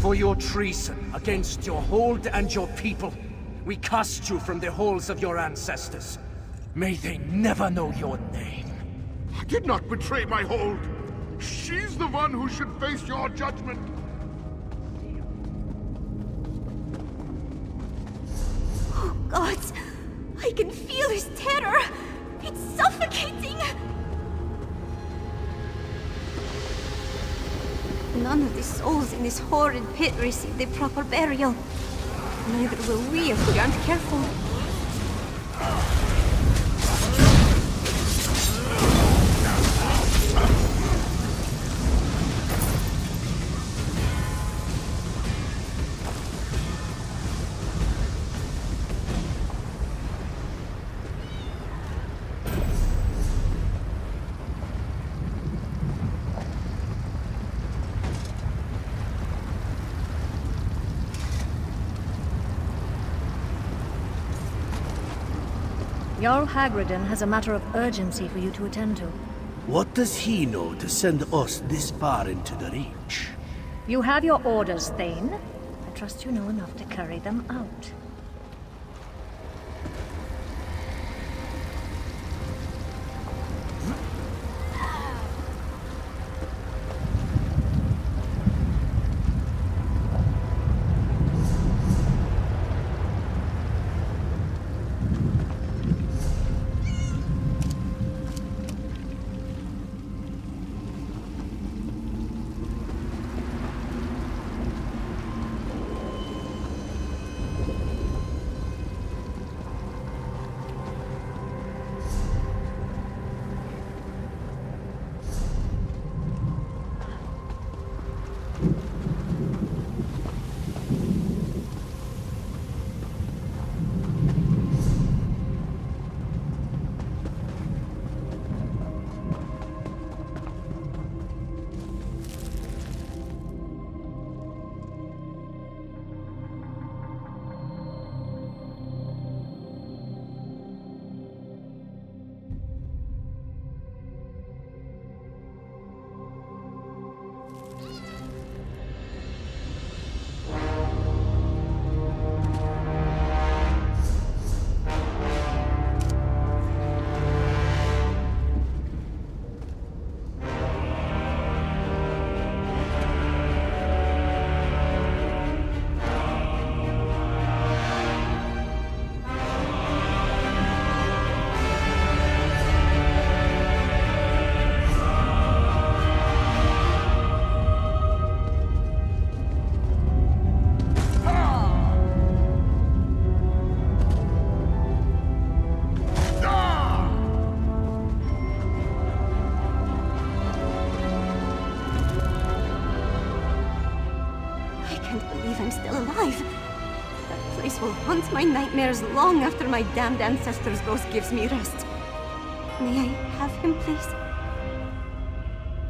For your treason against your hold and your people, we cast you from the halls of your ancestors. May they never know your name. I did not betray my hold. She's the one who should face your judgment. Oh, gods! I can feel his terror! It's suffocating! None of the souls in this horrid pit receive the proper burial. Neither will we if we aren't careful. Jarl Hagridin has a matter of urgency for you to attend to. What does he know to send us this far into the Reach? You have your orders, Thane. I trust you know enough to carry them out. my nightmares long after my damned ancestor's ghost gives me rest. May I have him, please?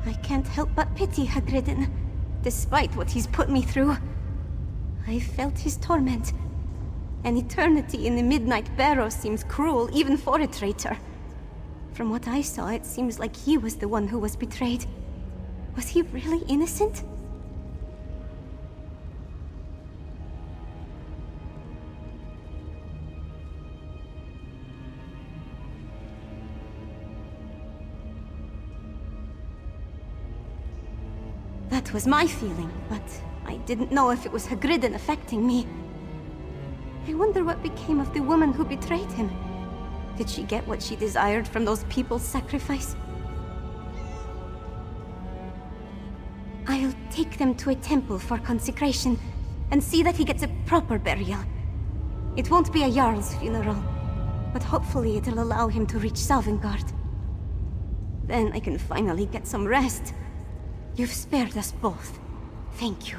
I can't help but pity Hagridden, despite what he's put me through. I felt his torment. An eternity in the Midnight Barrow seems cruel, even for a traitor. From what I saw, it seems like he was the one who was betrayed. Was he really innocent? That was my feeling, but I didn't know if it was Hagridden affecting me. I wonder what became of the woman who betrayed him. Did she get what she desired from those people's sacrifice? I'll take them to a temple for consecration, and see that he gets a proper burial. It won't be a Jarl's funeral, but hopefully it'll allow him to reach Sovngarde. Then I can finally get some rest. You've spared us both. Thank you.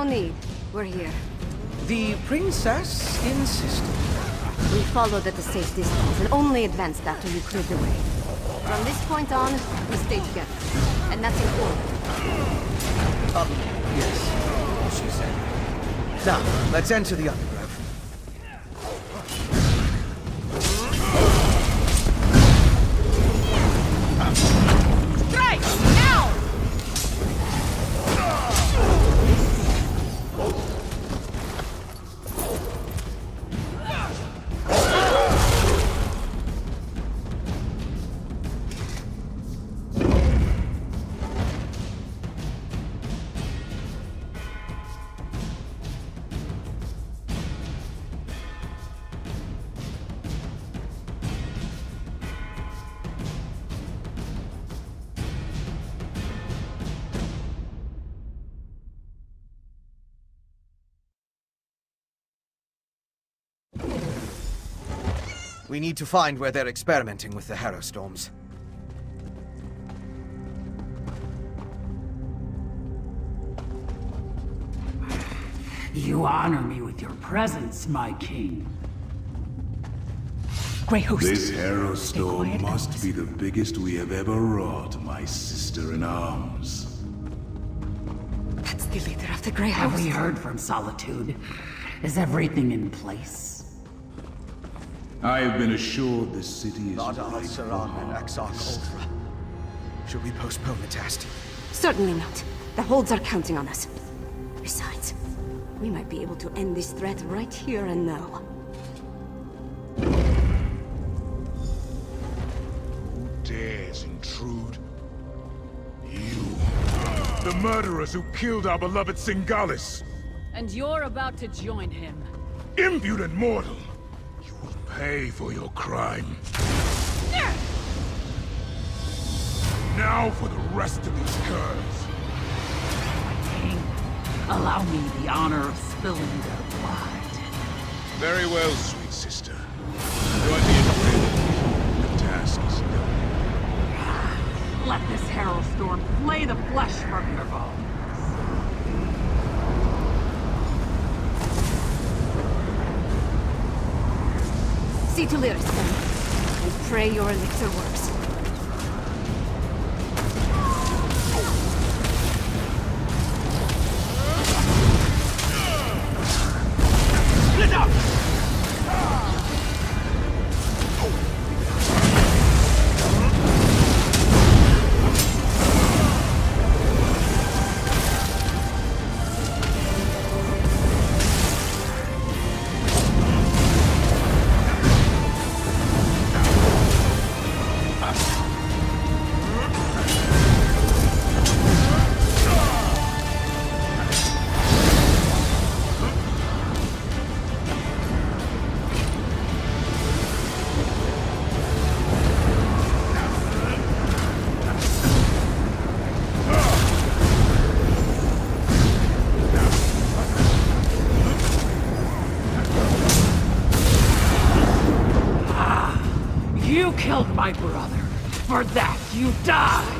No need. We're here. The princess insisted. We followed at a safe distance and only advanced after you cleared the way. From this point on, we stay together. And that's important. Yes, she said. Now, let's enter the undergrowth. Strike! Now! We need to find where they're experimenting with the Harrow Storms. You honor me with your presence, my king. Grey Host. This Harrow Storm must be the biggest we have ever wrought, my sister-in-arms. That's the leader of the Grey Host. Have we heard from Solitude? Is everything in place? I have been assured the city is Radha right al-Saran and Exarch Ultra. Should we postpone the test? Certainly not. The holds are counting on us. Besides, we might be able to end this threat right here and now. Who dares intrude? You. The murderers who killed our beloved Singalis. And you're about to join him. Impudent mortal! You will pay for your crime. Now for the rest of these curs. King, allow me the honor of spilling their blood. Very well, sweet sister. Join me in the field. The task is done. Let this Harrow Storm flay the flesh from your bones. See to Lyris, then, and pray your elixir works. Split up! You killed my brother. For that, you die!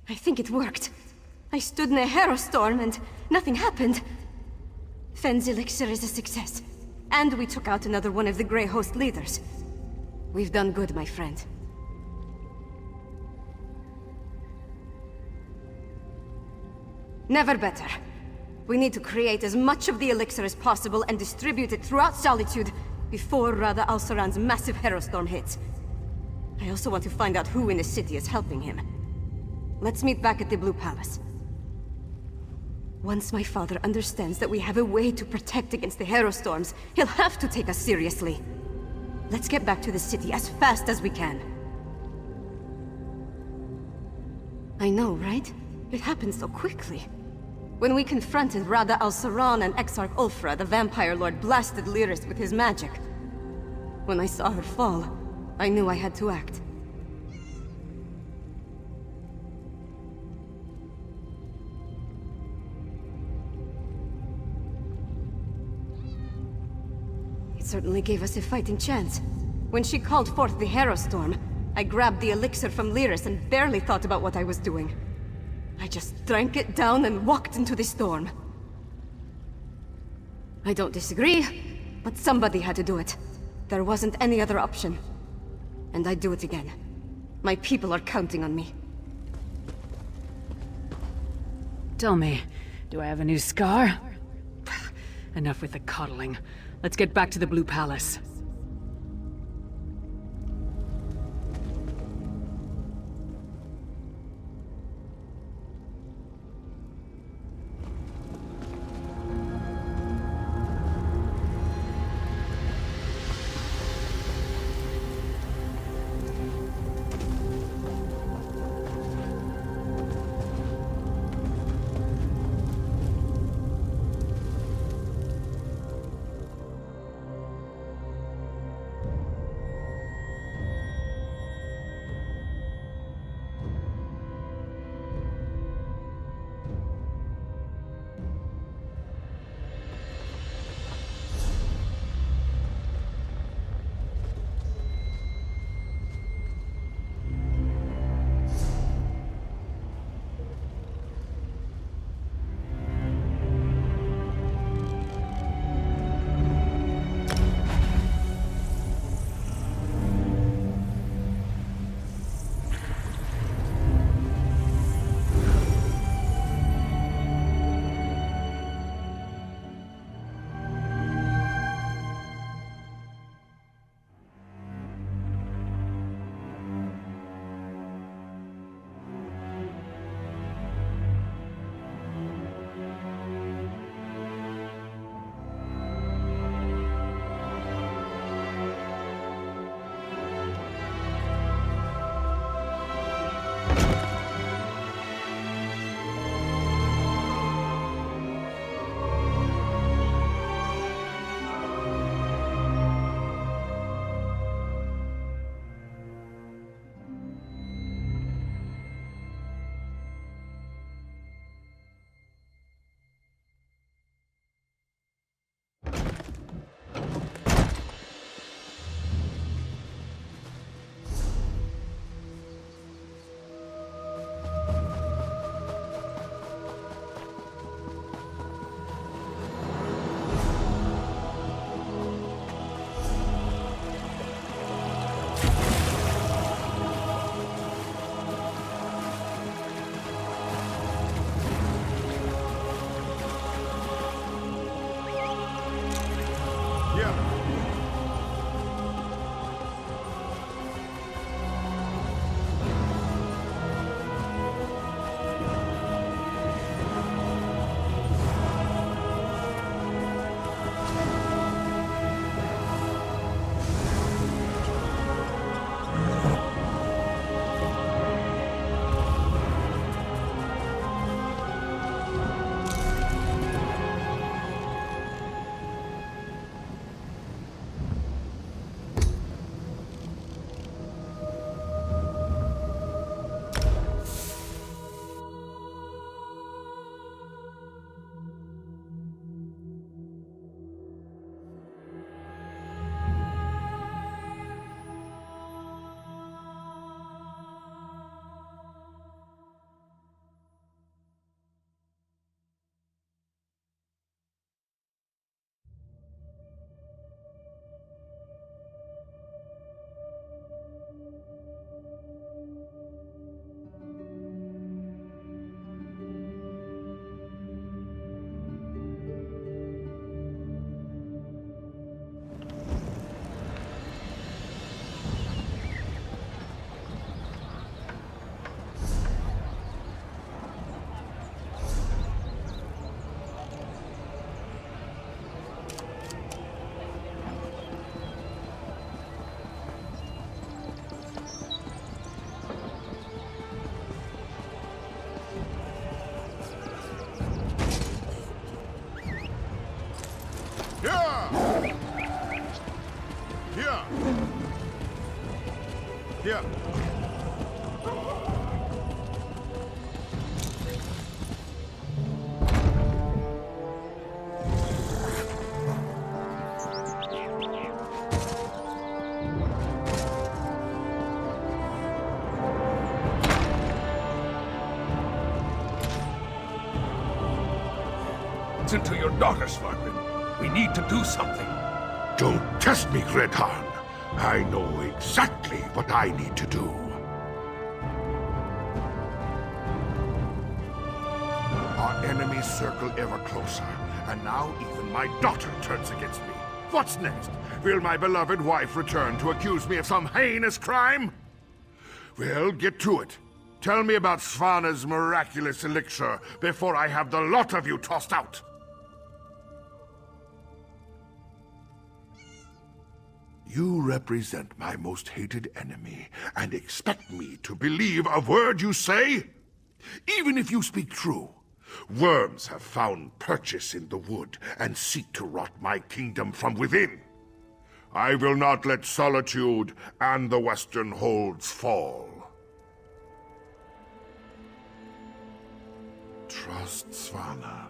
I think it worked. I stood in a Harrow Storm and nothing happened. Fenn's elixir is a success. And we took out another one of the Grey Host leaders. We've done good, my friend. Never better. We need to create as much of the elixir as possible and distribute it throughout Solitude before Rada al-Saran's massive Herostorm hits. I also want to find out who in the city is helping him. Let's meet back at the Blue Palace. Once my father understands that we have a way to protect against the Herostorms, he'll have to take us seriously. Let's get back to the city as fast as we can. I know, right? It happened so quickly. When we confronted Rada al-Saran and Exarch Ulfra, the Vampire Lord blasted Lyris with his magic. When I saw her fall, I knew I had to act. It certainly gave us a fighting chance. When she called forth the Herostorm, I grabbed the elixir from Lyris and barely thought about what I was doing. I just drank it down and walked into the storm. I don't disagree, but somebody had to do it. There wasn't any other option. And I'd do it again. My people are counting on me. Tell me, do I have a new scar? Enough with the coddling. Let's get back to the Blue Palace. Here. Listen to your daughter, Svargrim. We need to do something. Don't test me, Gredharn. I know exactly what I need to do. Our enemies circle ever closer, and now even my daughter turns against me. What's next? Will my beloved wife return to accuse me of some heinous crime? Well, get to it. Tell me about Svana's miraculous elixir before I have the lot of you tossed out. You represent my most hated enemy, and expect me to believe a word you say? Even if you speak true, worms have found purchase in the wood and seek to rot my kingdom from within. I will not let Solitude and the Western Holds fall. Trust Svana.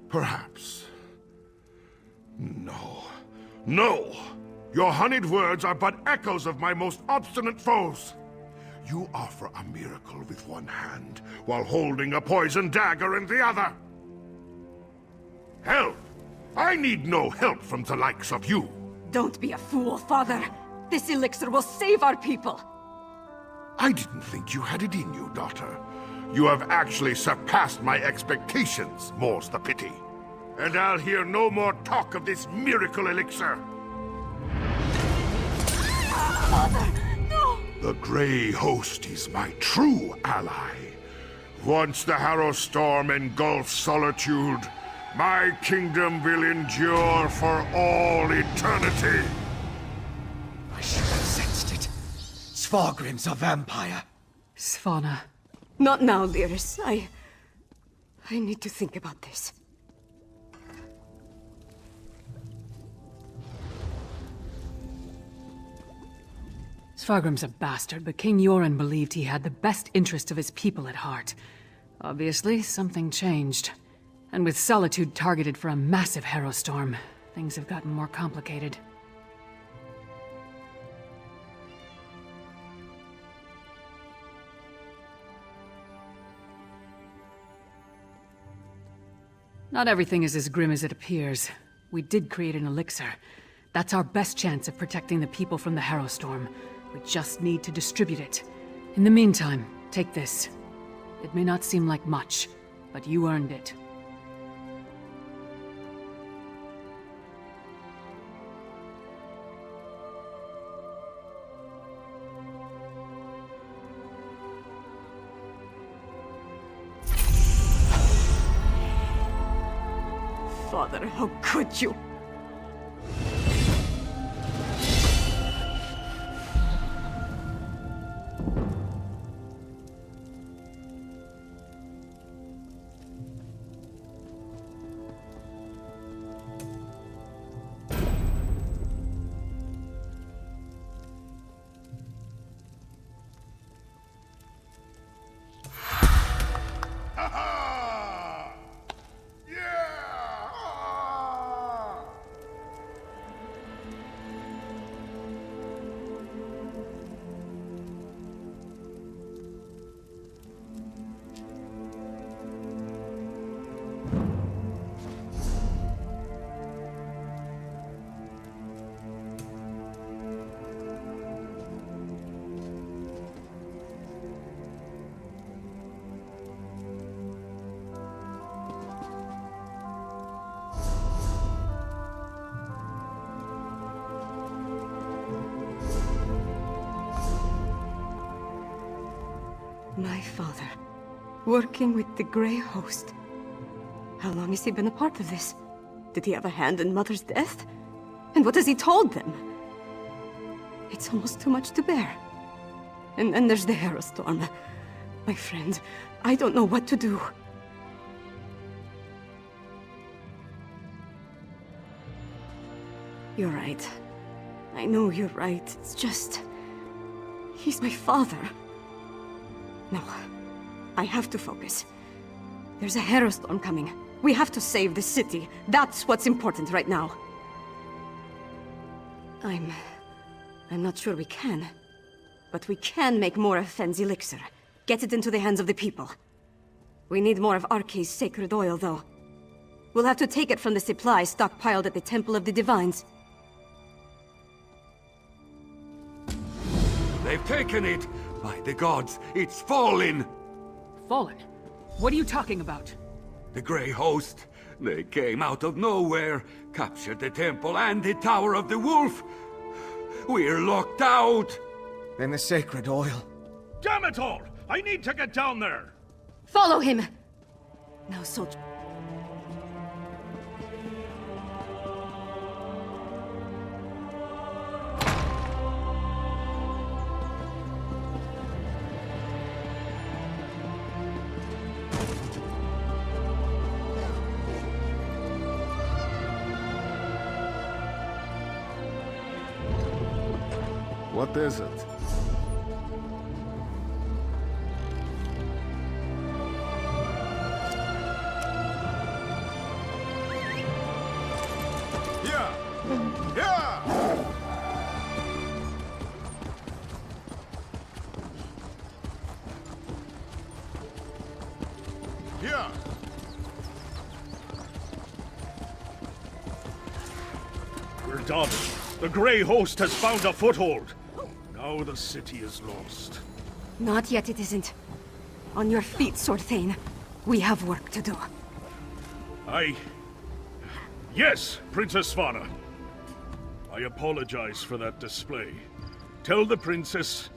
Perhaps. No. No! Your honeyed words are but echoes of my most obstinate foes. You offer a miracle with one hand, while holding a poisoned dagger in the other. Help! I need no help from the likes of you. Don't be a fool, Father. This elixir will save our people. I didn't think you had it in you, daughter. You have actually surpassed my expectations, more's the pity. And I'll hear no more talk of this miracle elixir. Father, no! The Grey Host is my true ally. Once the Harrow Storm engulfs Solitude, my kingdom will endure for all eternity. I should have sensed it. Svargrim's a vampire. Svana. Not now, Lyris. I need to think about this. Svargrim's a bastard, but King Yoren believed he had the best interest of his people at heart. Obviously, something changed. And with Solitude targeted for a massive Harrow Storm, things have gotten more complicated. Not everything is as grim as it appears. We did create an elixir. That's our best chance of protecting the people from the Harrow Storm. We just need to distribute it. In the meantime, take this. It may not seem like much, but you earned it. Father, how could you? My father, working with the Grey Host. How long has he been a part of this? Did he have a hand in Mother's death? And what has he told them? It's almost too much to bear. And then there's the Harrow Storm. My friend, I don't know what to do. You're right. I know you're right. It's just... He's my father. No. I have to focus. There's a Harrow storm coming. We have to save the city. That's what's important right now. I'm not sure we can. But we can make more of Fenn's elixir. Get it into the hands of the people. We need more of Arkay's sacred oil, though. We'll have to take it from the supply stockpiled at the Temple of the Divines. They've taken it! By the gods, it's fallen! Fallen? What are you talking about? The Grey Host. They came out of nowhere, captured the temple and the Tower of the Wolf. We're locked out! Then the sacred oil. Damn it all! I need to get down there! Follow him! Now, soldier. What is it? We're done. The Grey Host has found a foothold. Now the city is lost. Not yet, it isn't. On your feet, Sword Thane. We have work to do. Yes, Princess Svana. I apologize for that display. Tell the princess...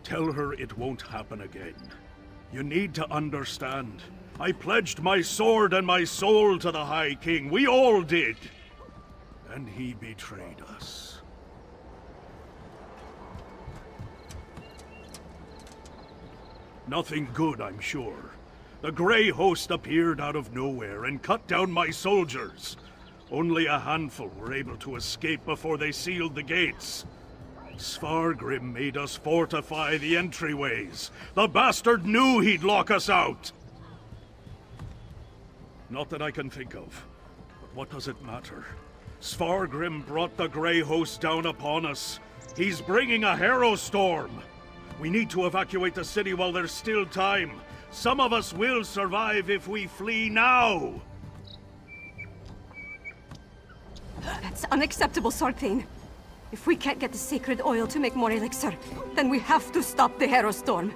Tell her it won't happen again. You need to understand. I pledged my sword and my soul to the High King. We all did. And he betrayed us. Nothing good, I'm sure. The Grey Host appeared out of nowhere and cut down my soldiers. Only a handful were able to escape before they sealed the gates. Svargrim made us fortify the entryways. The bastard knew he'd lock us out! Not that I can think of. But what does it matter? Svargrim brought the Grey Host down upon us. He's bringing a Harrow storm. We need to evacuate the city while there's still time. Some of us will survive if we flee now. That's unacceptable, Sword Thane. If we can't get the sacred oil to make more elixir, then we have to stop the Harrow storm.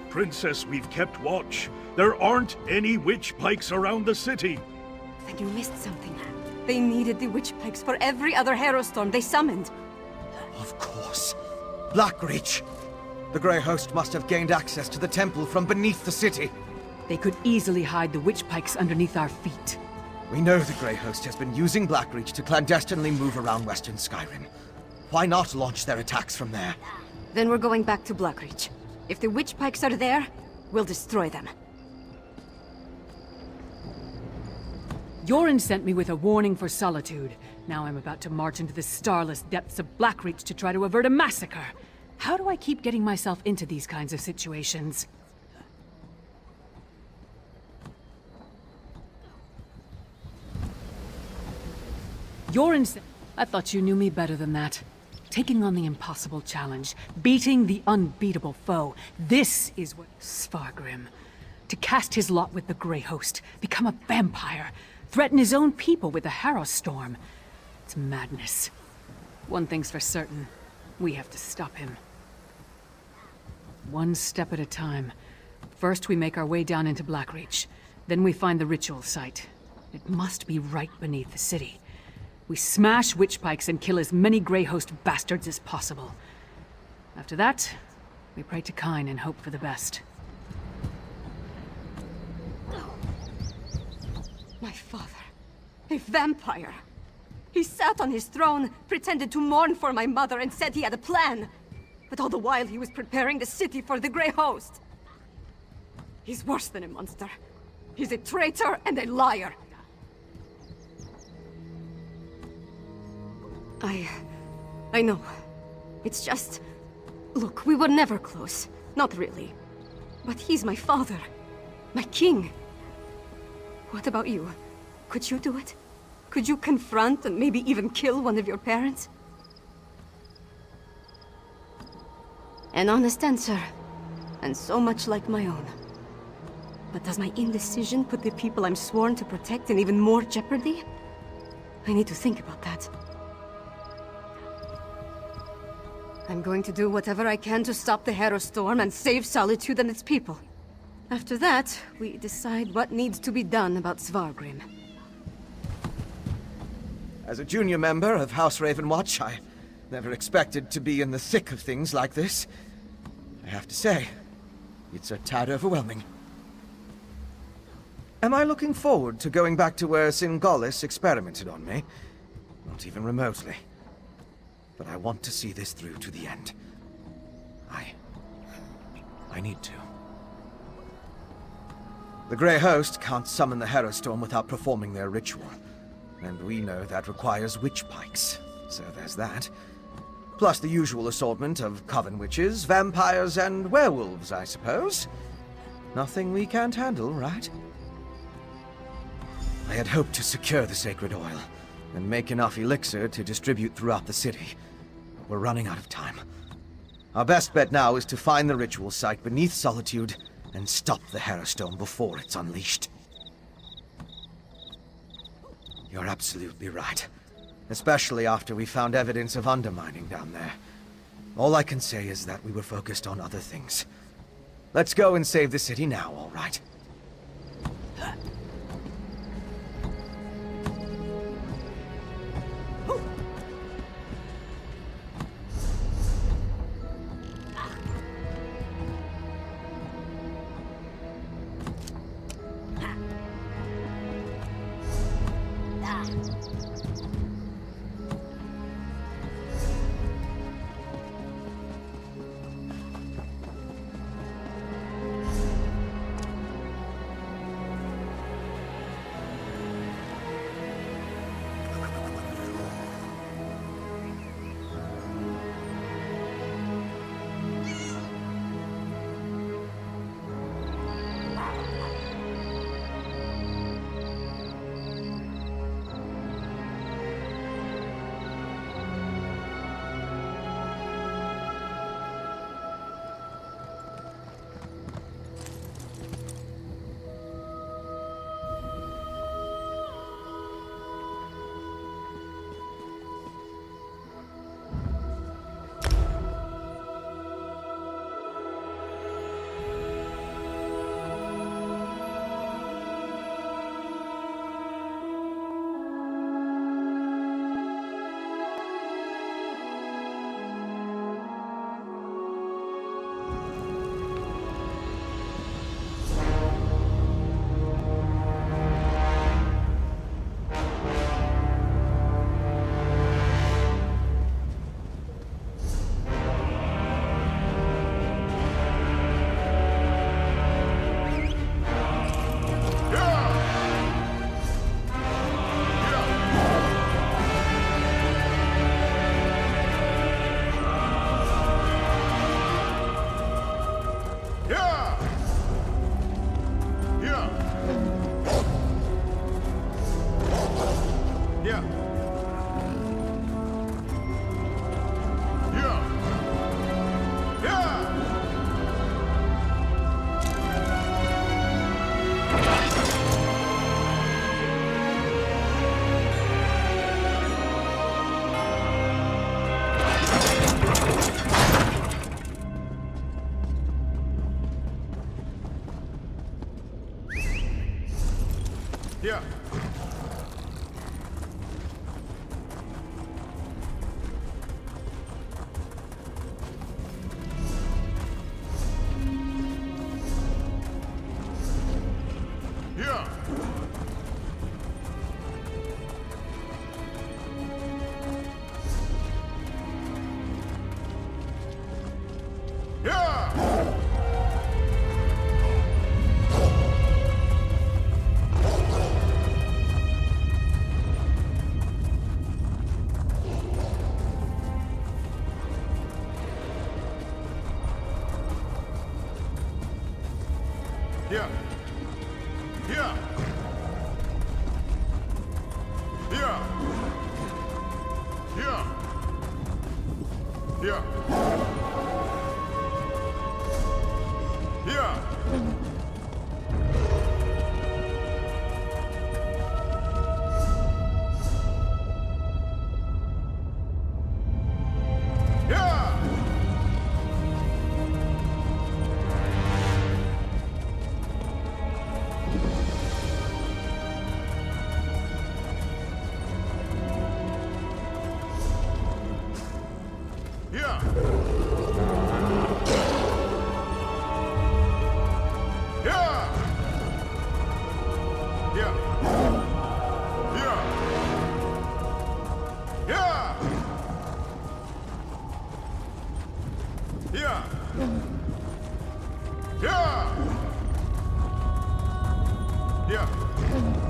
Princess, we've kept watch. There aren't any witch pikes around the city. Then you missed something. They needed the witch pikes for every other Harrow storm they summoned. Of course. Blackreach. The Grey Host must have gained access to the temple from beneath the city. They could easily hide the witch pikes underneath our feet. We know the Grey Host has been using Blackreach to clandestinely move around Western Skyrim. Why not launch their attacks from there? Then we're going back to Blackreach. If the witch pikes are there, we'll destroy them. Yoren sent me with a warning for Solitude. Now I'm about to march into the starless depths of Blackreach to try to avert a massacre. How do I keep getting myself into these kinds of situations? Yoren, I thought you knew me better than that. Taking on the impossible challenge, beating the unbeatable foe. This is what Svargrim. To cast his lot with the Grey Host, become a vampire, threaten his own people with the Harrow storm. It's madness. One thing's for certain. We have to stop him. One step at a time. First we make our way down into Blackreach. Then we find the ritual site. It must be right beneath the city. We smash witch pikes and kill as many Grey Host bastards as possible. After that, we pray to Kyne and hope for the best. My father. A vampire. He sat on his throne, pretended to mourn for my mother, and said he had a plan. But all the while he was preparing the city for the Grey Host. He's worse than a monster. He's a traitor and a liar. I know. It's just... Look, we were never close. Not really. But he's my father. My king. What about you? Could you do it? Could you confront and maybe even kill one of your parents? An honest answer, and so much like my own. But does my indecision put the people I'm sworn to protect in even more jeopardy? I need to think about that. I'm going to do whatever I can to stop the Harrow Storm and save Solitude and its people. After that, we decide what needs to be done about Svargrim. As a junior member of House Ravenwatch, I never expected to be in the thick of things like this. I have to say, it's a tad overwhelming. Am I looking forward to going back to where Singalis experimented on me? Not even remotely. But I want to see this through to the end. I need to. The Grey Host can't summon the Harrow Storm without performing their ritual. And we know that requires witch pikes, so there's that. Plus the usual assortment of coven witches, vampires, and werewolves, I suppose. Nothing we can't handle, right? I had hoped to secure the sacred oil, and make enough elixir to distribute throughout the city. But we're running out of time. Our best bet now is to find the ritual site beneath Solitude, and stop the Harrow Storm before it's unleashed. You're absolutely right. Especially after we found evidence of undermining down there. All I can say is that we were focused on other things. Let's go and save the city now, all right? Yeah. Yeah. Yeah. Here. Here. Yeah.